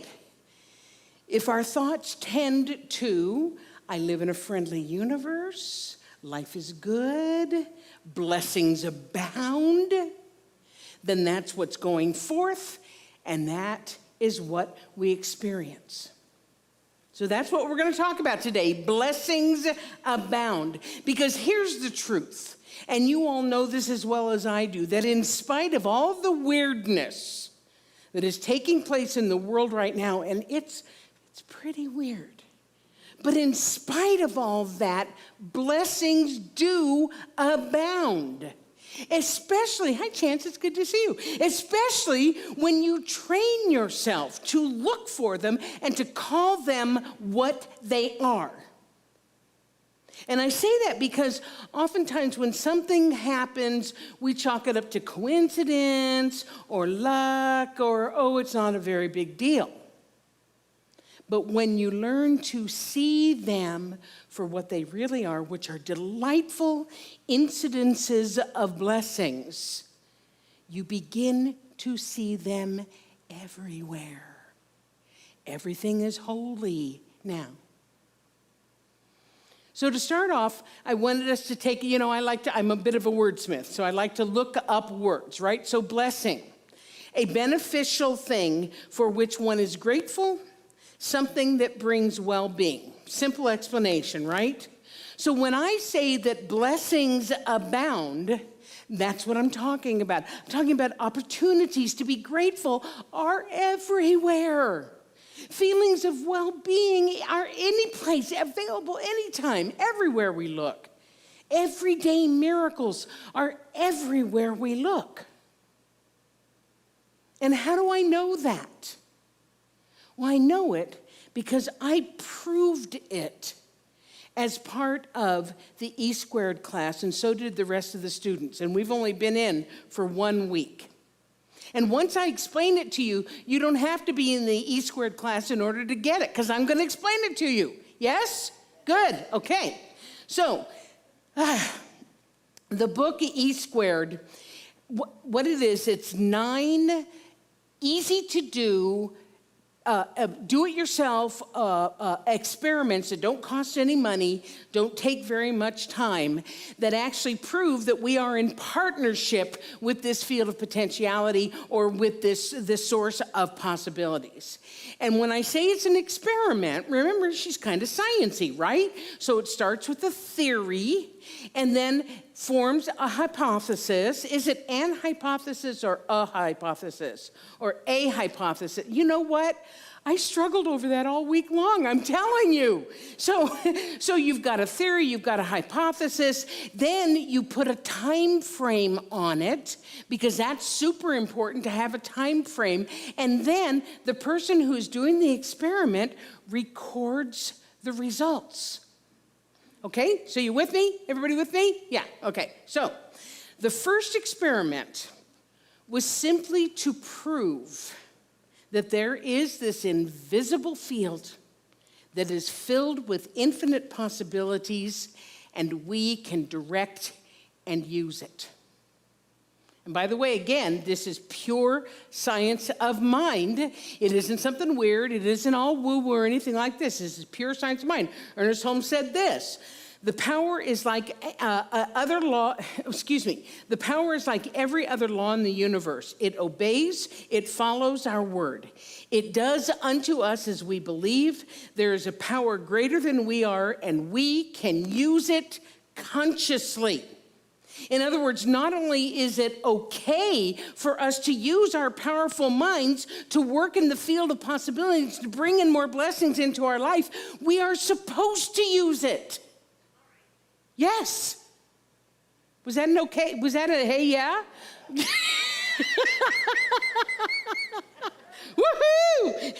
if our thoughts tend to, I live in a friendly universe, life is good, blessings abound, then that's what's going forth, and that is what we experience. So that's what we're going to talk about today. Blessings abound. Because here's the truth, and you all know this as well as I do, that in spite of all the weirdness that is taking place in the world right now, and it's pretty weird, but in spite of all that, blessings do abound. Especially, hi Chance, it's good to see you. Especially when you train yourself to look for them and to call them what they are. And I say that because oftentimes when something happens, we chalk it up to coincidence or luck or, oh, it's not a very big deal. But when you learn to see them for what they really are, which are delightful incidences of blessings, you begin to see them everywhere. Everything is holy now. So to start off, I wanted us to take, I'm a bit of a wordsmith, so I like to look up words, right? So blessing, a beneficial thing for which one is grateful, something that brings well-being. Simple explanation, right? So when I say that blessings abound, that's what I'm talking about. I'm talking about opportunities to be grateful are everywhere. Feelings of well-being are any place, available anytime, everywhere we look. Everyday miracles are everywhere we look. And how do I know that? Well, I know it because I proved it as part of the E-squared class, and so did the rest of the students. And we've only been in for 1 week. And once I explain it to you, you don't have to be in the E-squared class in order to get it, because I'm going to explain it to you. Yes? Good. Okay. So, the book E-squared, what it is, it's 9 easy to do do-it-yourself experiments that don't cost any money, don't take very much time, that actually prove that we are in partnership with this field of potentiality or with this source of possibilities. And when I say it's an experiment, remember, she's kind of sciencey, right? So it starts with a theory and then forms a hypothesis. Is it an hypothesis or a hypothesis? Or a hypothesis? You know what? I struggled over that all week long, I'm telling you. So you've got a theory, you've got a hypothesis, then you put a time frame on it, because that's super important to have a time frame, and then the person who's doing the experiment records the results. Okay, so you with me? Everybody with me? Yeah, okay. So the first experiment was simply to prove that there is this invisible field that is filled with infinite possibilities, and we can direct and use it. And by the way, again, this is pure science of mind. It isn't something weird. It isn't all woo-woo or anything like this. This is pure science of mind. Ernest Holmes said this: the power is like the power is like every other law in the universe. It obeys, it follows our word. It does unto us as we believe. There is a power greater than we are, and we can use it consciously. In other words, not only is it okay for us to use our powerful minds to work in the field of possibilities, to bring in more blessings into our life, we are supposed to use it. Yes. Was that an okay? Was that a hey, yeah? Woohoo!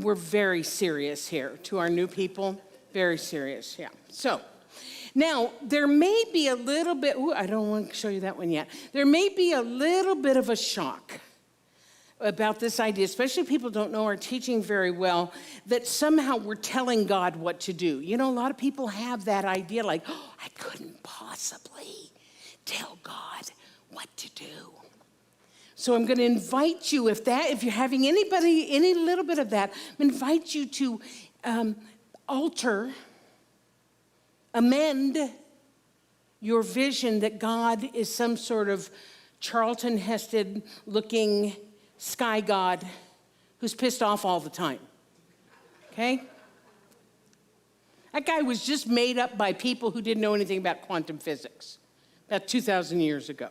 We're very serious here to our new people. Very serious, yeah. So, now, there may be a little bit, I don't want to show you that one yet. There may be a little bit of a shock about this idea, especially if people don't know our teaching very well, that somehow we're telling God what to do. You know, a lot of people have that idea like, oh, I couldn't possibly tell God what to do. So I'm going to invite you, if you're having any little bit of that, I'm going to invite you to amend your vision that God is some sort of Charlton Heston looking sky god who's pissed off all the time. Okay? That guy was just made up by people who didn't know anything about quantum physics about 2,000 years ago.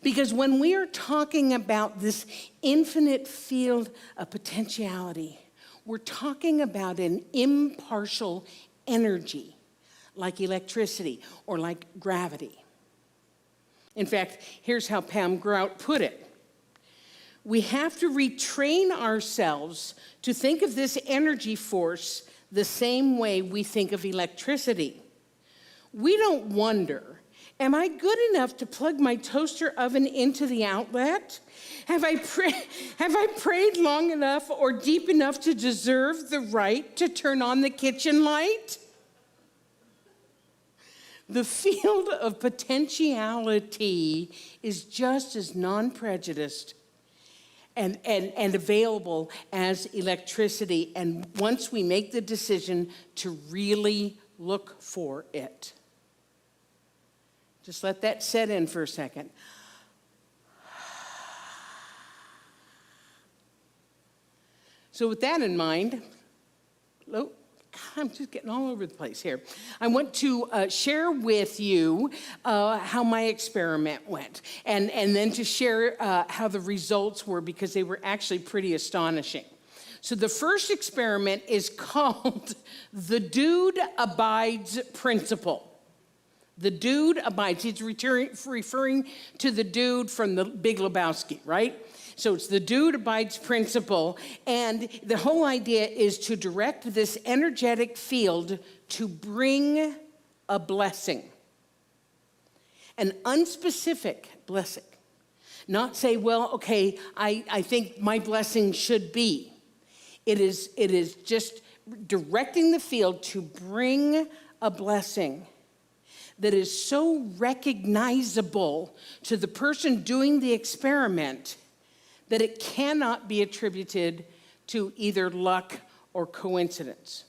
Because when we are talking about this infinite field of potentiality, we're talking about an impartial energy, like electricity or like gravity. In fact, here's how Pam Grout put it. We have to retrain ourselves to think of this energy force the same way we think of electricity. We don't wonder, am I good enough to plug my toaster oven into the outlet? Have I prayed long enough or deep enough to deserve the right to turn on the kitchen light? The field of potentiality is just as non-prejudiced and available as electricity. And once we make the decision to really look for it. Just let that set in for a second. So with that in mind, I'm just getting all over the place here. I want to share with you how my experiment went, and then to share how the results were, because they were actually pretty astonishing. So the first experiment is called the Dude Abides Principle. The dude abides. He's referring to the dude from the Big Lebowski, right? So it's the dude abides principle, and the whole idea is to direct this energetic field to bring a blessing, an unspecific blessing. Not say, well, okay, I think my blessing should be. It is just directing the field to bring a blessing that is so recognizable to the person doing the experiment that it cannot be attributed to either luck or coincidence.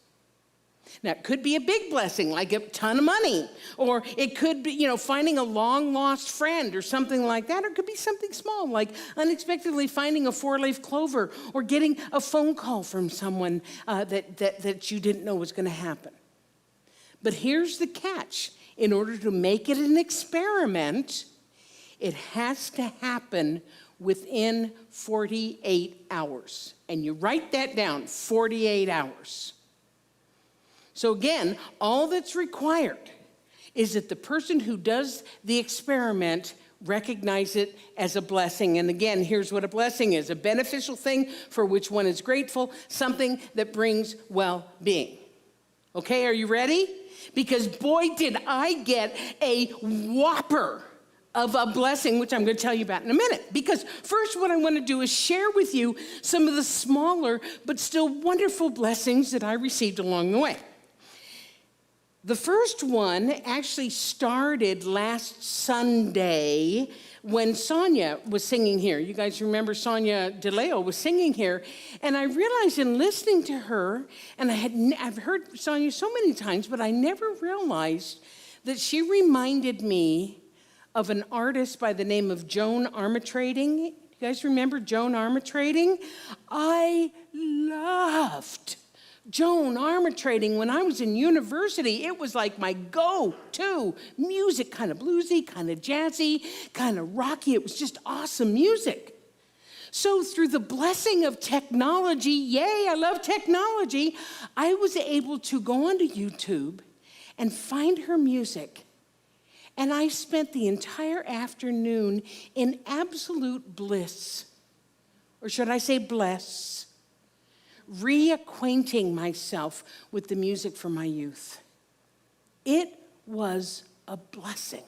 Now, it could be a big blessing, like a ton of money, or it could be, finding a long-lost friend or something like that, or it could be something small, like unexpectedly finding a four-leaf clover or getting a phone call from someone that you didn't know was going to happen. But here's the catch. In order to make it an experiment, it has to happen within 48 hours. And you write that down, 48 hours. So again, all that's required is that the person who does the experiment recognize it as a blessing. And again, here's what a blessing is: a beneficial thing for which one is grateful, something that brings well-being. Okay, are you ready? Because boy, did I get a whopper of a blessing, which I'm going to tell you about in a minute. Because first, what I want to do is share with you some of the smaller but still wonderful blessings that I received along the way. The first one actually started last Sunday when Sonia was singing here. You guys remember Sonia DeLeo was singing here. And I realized in listening to her, and I've heard Sonia so many times, but I never realized that she reminded me of an artist by the name of Joan Armatrading. You guys remember Joan Armatrading? I loved Joan Armatrading when I was in university. It was like my go-to music, kind of bluesy, kind of jazzy, kind of rocky. It was just awesome music. So through the blessing of technology, yay, I love technology, I was able to go onto YouTube and find her music. And I spent the entire afternoon in absolute bliss, or should I say bless, reacquainting myself with the music from my youth. It was a blessing.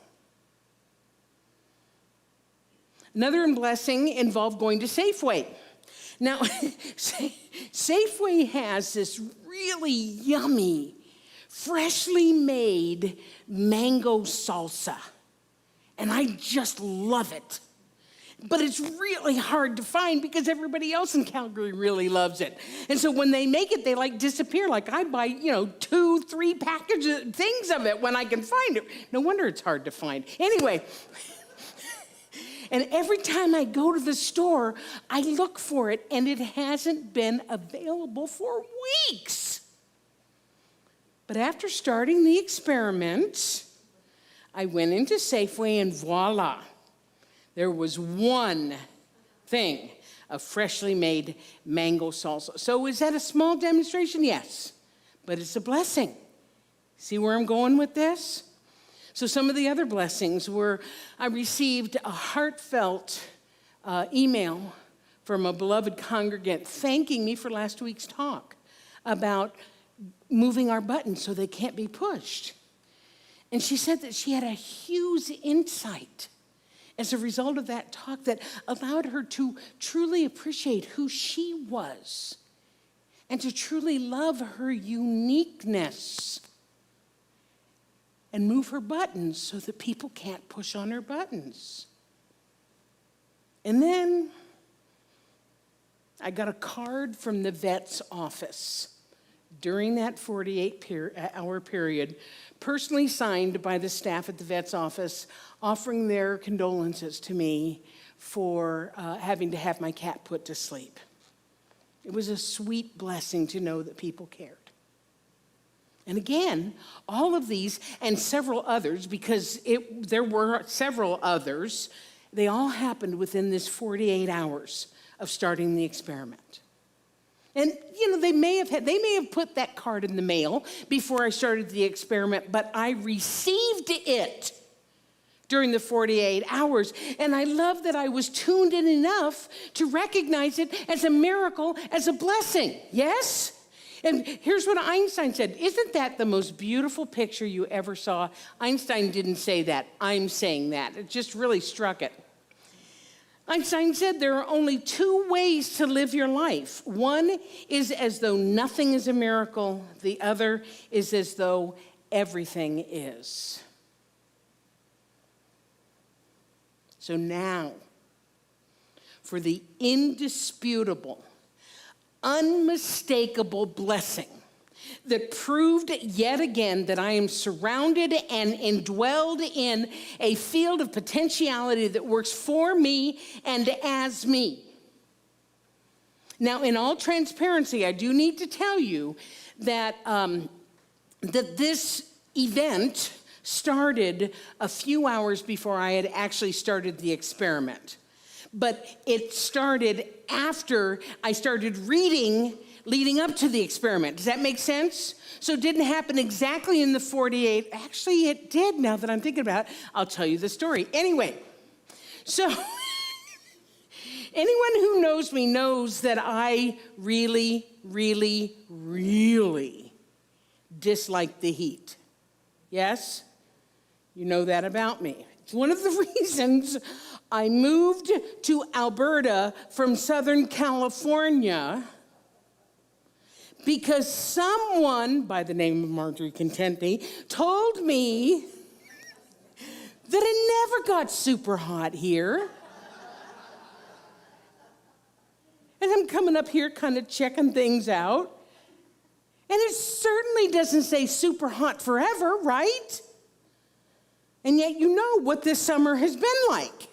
Another blessing involved going to Safeway. Now, Safeway has this really yummy, freshly made mango salsa, and I just love it. But it's really hard to find because everybody else in Calgary really loves it. And so when they make it, they disappear. I buy, 2-3 packages, things of it when I can find it. No wonder it's hard to find. Anyway, And every time I go to the store, I look for it, and it hasn't been available for weeks. But after starting the experiment, I went into Safeway, and voila, there was one thing of freshly made mango salsa. So is that a small demonstration? Yes, but it's a blessing. See where I'm going with this? So some of the other blessings were I received a heartfelt email from a beloved congregant thanking me for last week's talk about moving our buttons so they can't be pushed. And she said that she had a huge insight as a result of that talk that allowed her to truly appreciate who she was and to truly love her uniqueness and move her buttons so that people can't push on her buttons. And then I got a card from the vet's office during that 48-hour period, personally signed by the staff at the vet's office, offering their condolences to me for having to have my cat put to sleep. It was a sweet blessing to know that people cared. And again, all of these and several others, because there were several others, they all happened within this 48 hours of starting the experiment. And, they may have put that card in the mail before I started the experiment, but I received it during the 48 hours. And I love that I was tuned in enough to recognize it as a miracle, as a blessing. Yes? And here's what Einstein said. Isn't that the most beautiful picture you ever saw? Einstein didn't say that. I'm saying that. It just really struck it. Einstein said there are only two ways to live your life. One is as though nothing is a miracle. The other is as though everything is. So now, for the indisputable, unmistakable blessing that proved yet again that I am surrounded and indwelled in a field of potentiality that works for me and as me. Now, in all transparency, I do need to tell you that, that this event started a few hours before I had actually started the experiment. But it started after I started reading leading up to the experiment. Does that make sense? So it didn't happen exactly in the 48. Actually, it did now that I'm thinking about it. I'll tell you the story. Anyway, so anyone who knows me knows that I really, really, really dislike the heat. Yes? You know that about me. It's one of the reasons I moved to Alberta from Southern California, because someone by the name of Marjorie Contentney told me that it never got super hot here. And I'm coming up here kind of checking things out. And it certainly doesn't say super hot forever, right? And yet you know what this summer has been like.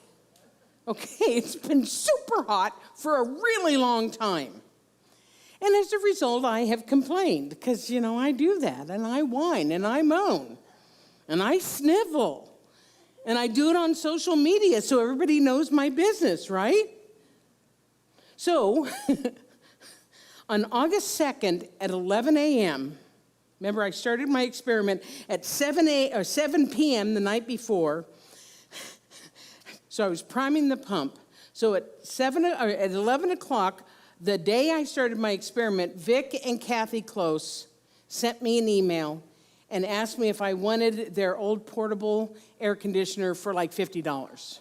Okay, it's been super hot for a really long time. And as a result, I have complained because, I do that, and I whine, and I moan, and I snivel, and I do it on social media so everybody knows my business, right? So, on August 2nd at 11 a.m., remember I started my experiment at 7 p.m. the night before, so I was priming the pump. So at 11 o'clock, the day I started my experiment, Vic and Kathy Close sent me an email and asked me if I wanted their old portable air conditioner for like $50.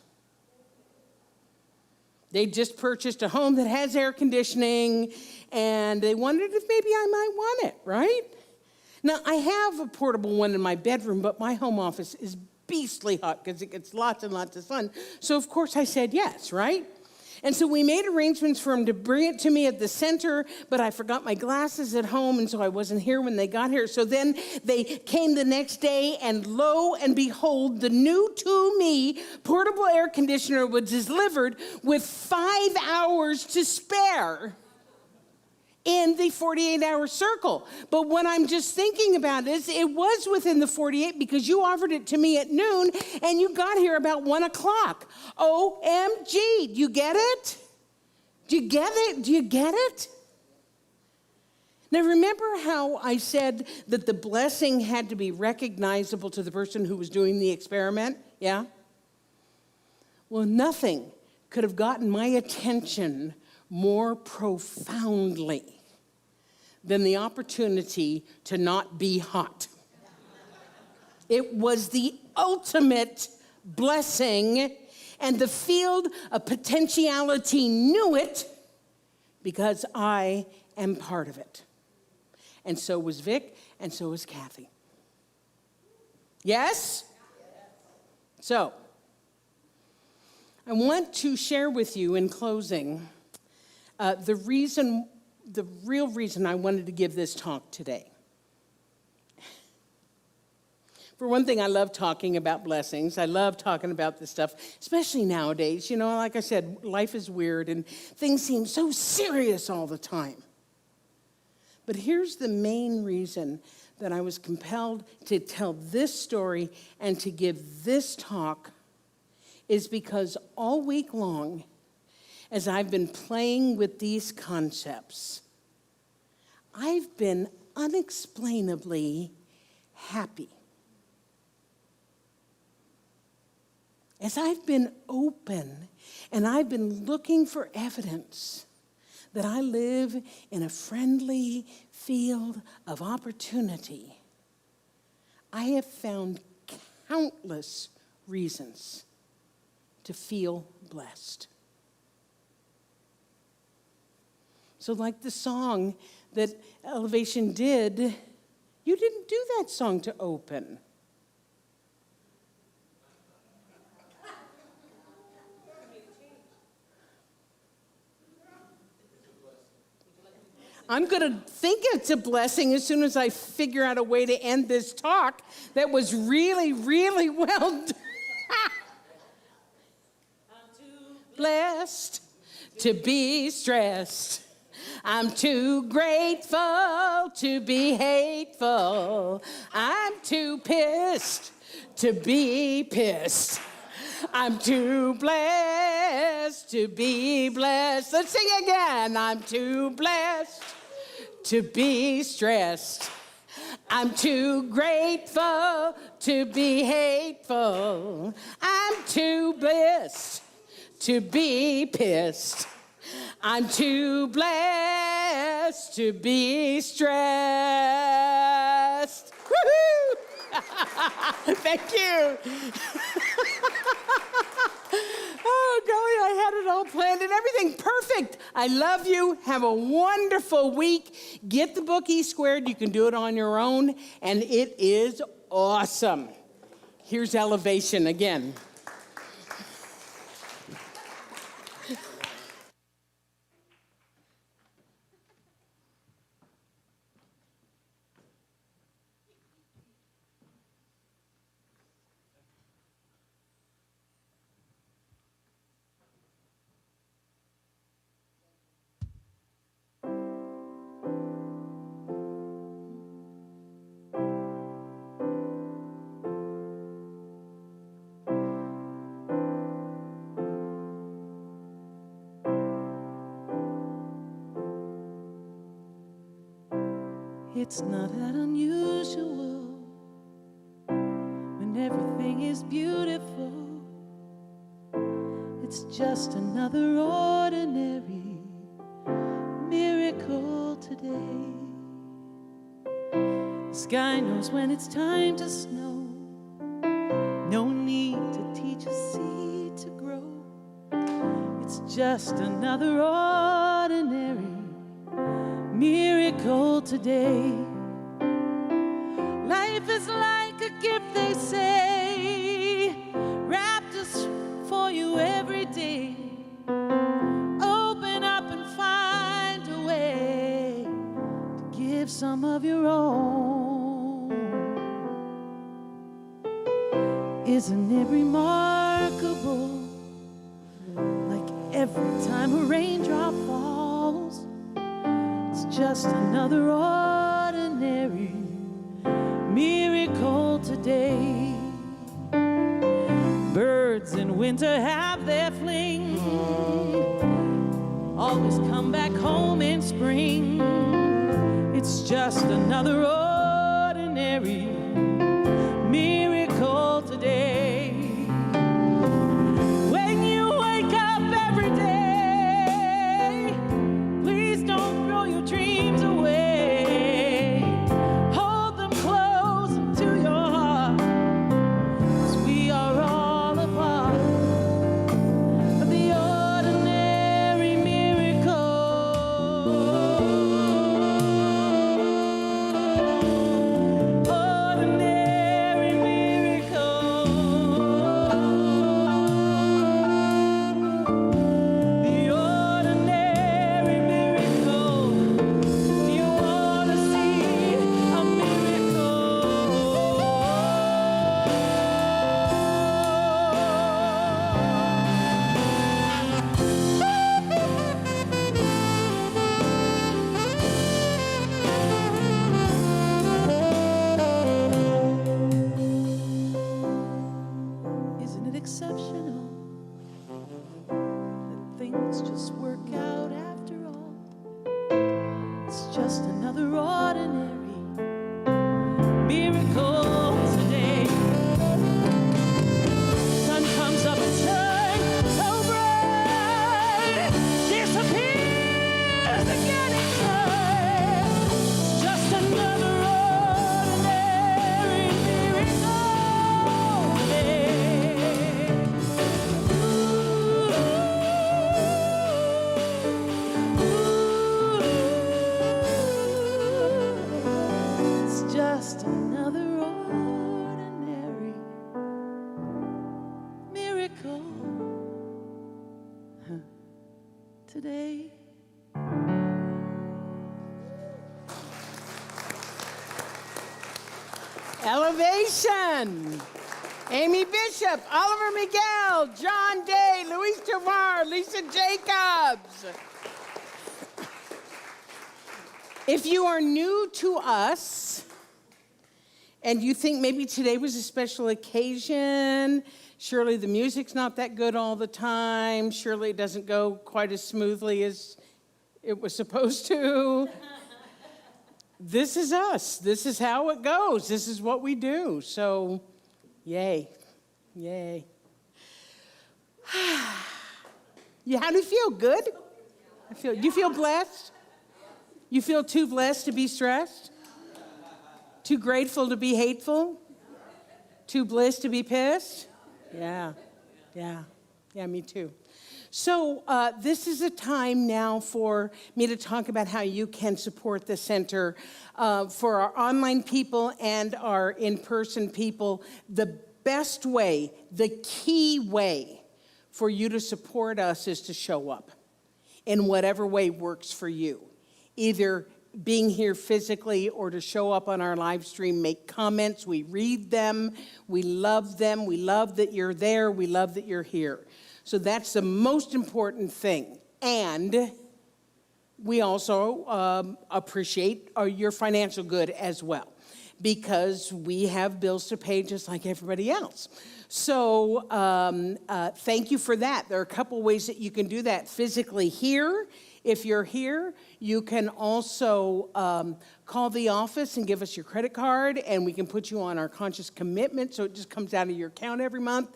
They just purchased a home that has air conditioning, and they wondered if maybe I might want it, right? Now, I have a portable one in my bedroom, but my home office is beastly hot because it gets lots and lots of sun. So, of course, I said yes, right? And so we made arrangements for him to bring it to me at the center, but I forgot my glasses at home, and so I wasn't here when they got here. So then they came the next day, and lo and behold, the new to me portable air conditioner was delivered with 5 hours to spare in the 48-hour circle. But what I'm just thinking about is it was within the 48 because you offered it to me at noon and you got here about 1 o'clock. OMG, do you get it? Do you get it? Do you get it? Now remember how I said that the blessing had to be recognizable to the person who was doing the experiment? Yeah? Well, nothing could have gotten my attention more profoundly than the opportunity to not be hot. It was the ultimate blessing, and the field of potentiality knew it because I am part of it. And so was Vic, and so was Kathy. Yes? So, I want to share with you in closing the real reason I wanted to give this talk today. For one thing, I love talking about blessings. I love talking about this stuff, especially nowadays. You know, like I said, life is weird and things seem so serious all the time. But here's the main reason that I was compelled to tell this story and to give this talk is because all week long, as I've been playing with these concepts, I've been unexplainably happy. As I've been open and I've been looking for evidence that I live in a friendly field of opportunity, I have found countless reasons to feel blessed. So like the song that Elevation did, you didn't do that song to open. I'm going to think it's a blessing as soon as I figure out a way to end this talk that was really, really well done. I'm too blessed to be stressed. I'm too grateful to be hateful. I'm too pissed to be pissed. I'm too blessed to be blessed. Let's sing again. I'm too blessed to be stressed. I'm too grateful to be hateful. I'm too blessed to be pissed. I'm too blessed to be stressed. Woo-hoo! Thank you. Oh, golly, I had it all planned and everything perfect. I love you. Have a wonderful week. Get the book E Squared. You can do it on your own, and it is awesome. Here's Elevation again. It's not that unusual when everything is beautiful. It's just another ordinary miracle today. The sky knows when it's time to snow. No need to teach a seed to grow. It's just another ordinary miracle today. Life is like a gift, they say, wrapped just for you every day. some of your own. Isn't it remarkable? Like every time a raindrop falls, it's just another ordinary miracle today. Birds in winter have their fling, always come back home in spring. It's just another ordinary miracle today. When you wake up every day, please don't throw your dreams away. Hold them close into your heart, 'cause we are all a part of the ordinary miracle. Ordinary miracle. The ordinary miracle. Do you want to see a miracle? Isn't it exceptional that things just work out after all? It's just another ordinary miracle today. Sun comes up and shines so bright, disappears again in time. It's just another ordinary miracle today. It's just another ordinary miracle today. Elevation. Amy Bishop, Oliver Miguel, John Day, Luis Tovar, Lisa Jacobs. If you are new to us and you think maybe today was a special occasion, surely the music's not that good all the time, surely it doesn't go quite as smoothly as it was supposed to. This is us. This is how it goes. This is what we do. So, yay. Yay. Yeah, how do you feel? Good? Do you feel blessed? You feel too blessed to be stressed? Too grateful to be hateful? Too blissed to be pissed? Yeah, me too. So this is a time now for me to talk about how you can support the center. For our online people and our in-person people, the best way, the key way for you to support us is to show up in whatever way works for you. Either being here physically or to show up on our live stream, make comments. We read them. We love them. We love that you're there. We love that you're here. So that's the most important thing. And we also appreciate your financial good as well, because we have bills to pay just like everybody else. So thank you for that. There are a couple ways that you can do that physically here. If you're here, you can also call the office and give us your credit card, and we can put you on our conscious commitment, so it just comes out of your account every month.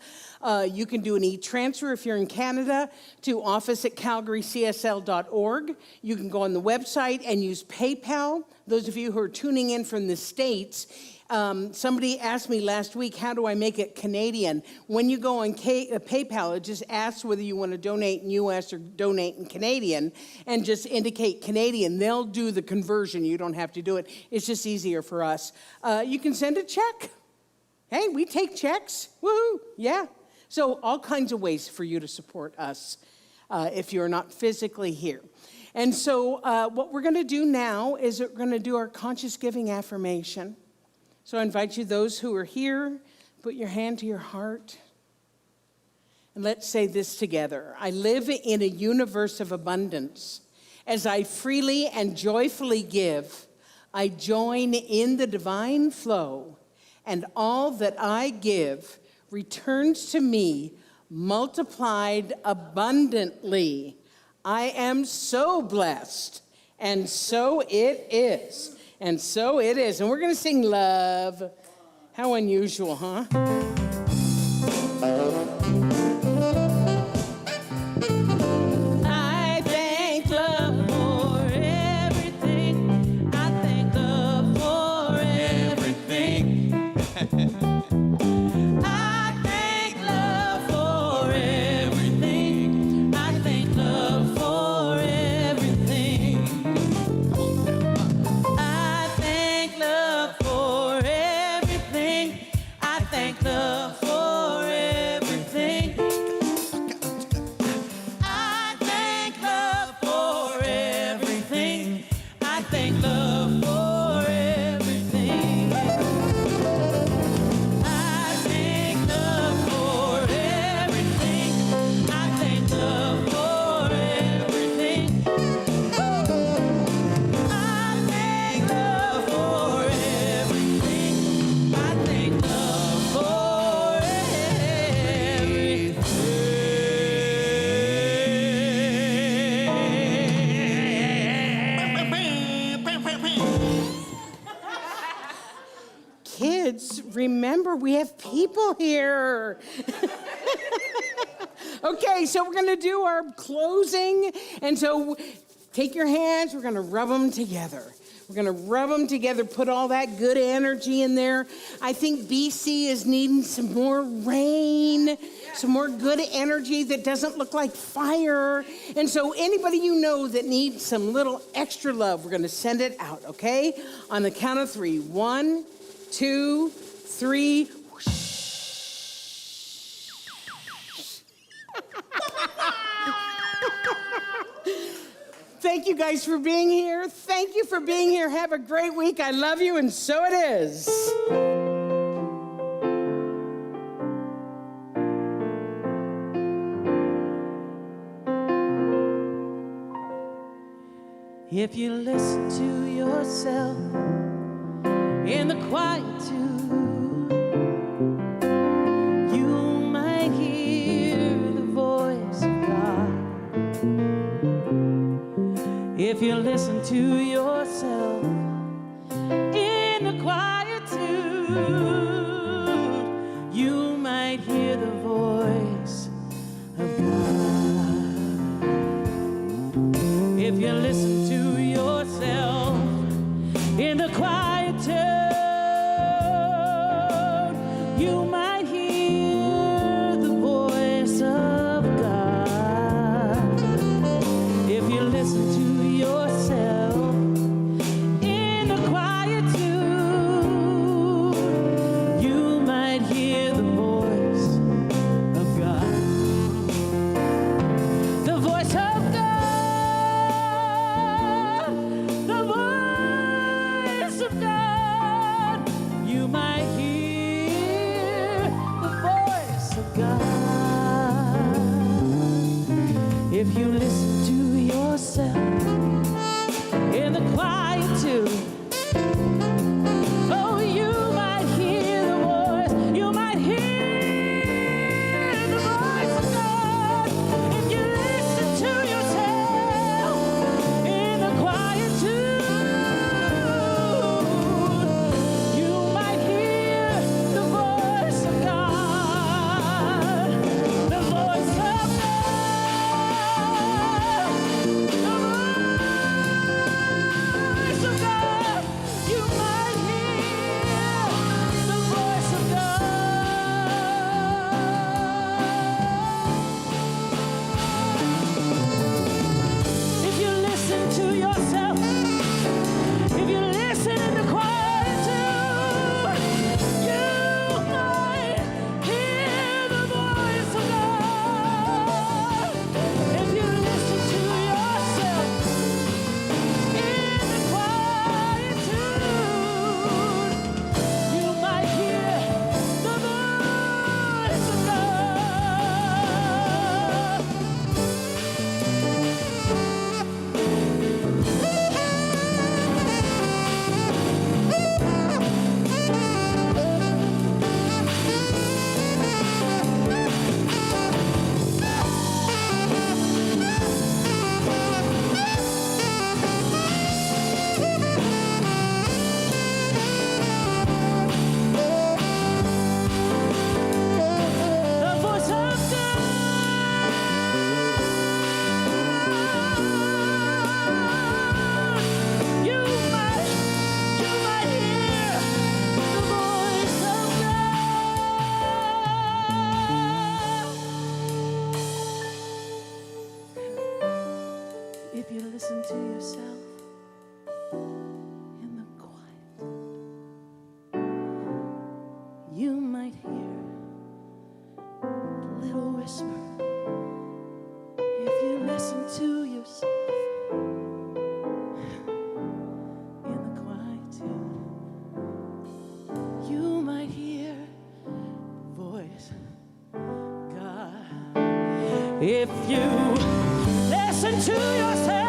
You can do an e-transfer if you're in Canada to office@calgarycsl.org. You can go on the website and use PayPal. Those of you who are tuning in from the States, somebody asked me last week, how do I make it Canadian? When you go on PayPal, it just asks whether you want to donate in US or donate in Canadian, and just indicate Canadian. They'll do the conversion. You don't have to do it. It's just easier for us. You can send a check. Hey, we take checks. Woohoo! Yeah. So all kinds of ways for you to support us if you're not physically here. And so what we're going to do now is we're going to do our conscious giving affirmation. So I invite you, those who are here, put your hand to your heart. And let's say this together. I live in a universe of abundance. As I freely and joyfully give, I join in the divine flow, and all that I give returns to me multiplied abundantly. I am so blessed, and so it is, and so it is. And we're going to sing Love. How unusual, huh? I thank love for everything. I thank love for everything. I thank love for everything. I thank love for everything. I thank love for everything. I thank love for everything. I thank love for everything. I thank love for everything. I thank love for everything. I thank love for everything. I thank love for everything. I thank love for Kids, remember we have people here. Okay, so we're going to do our closing. And so take your hands, we're going to rub them together. We're going to rub them together, put all that good energy in there. I think BC is needing some more rain, some more good energy that doesn't look like fire. And so anybody you know that needs some little extra love, we're going to send it out, okay? On the count of 3. 1, 2, 3. Thank you guys for being here. Thank you for being here. Have a great week. I love you, and so it is. If you listen to yourself in the quietude, you might hear the voice of God. If you listen to yourself in the quietude, you might hear the voice of God. If you listen to yourself in the quietude, you might hear the voice of God. If you listen to yourself in the quietude, you might hear the voice of God. The voice of God. listen to yourself in the quiet, you might hear a little whisper. If you listen to yourself in the quietude, you might hear voice, God. If you listen to yourself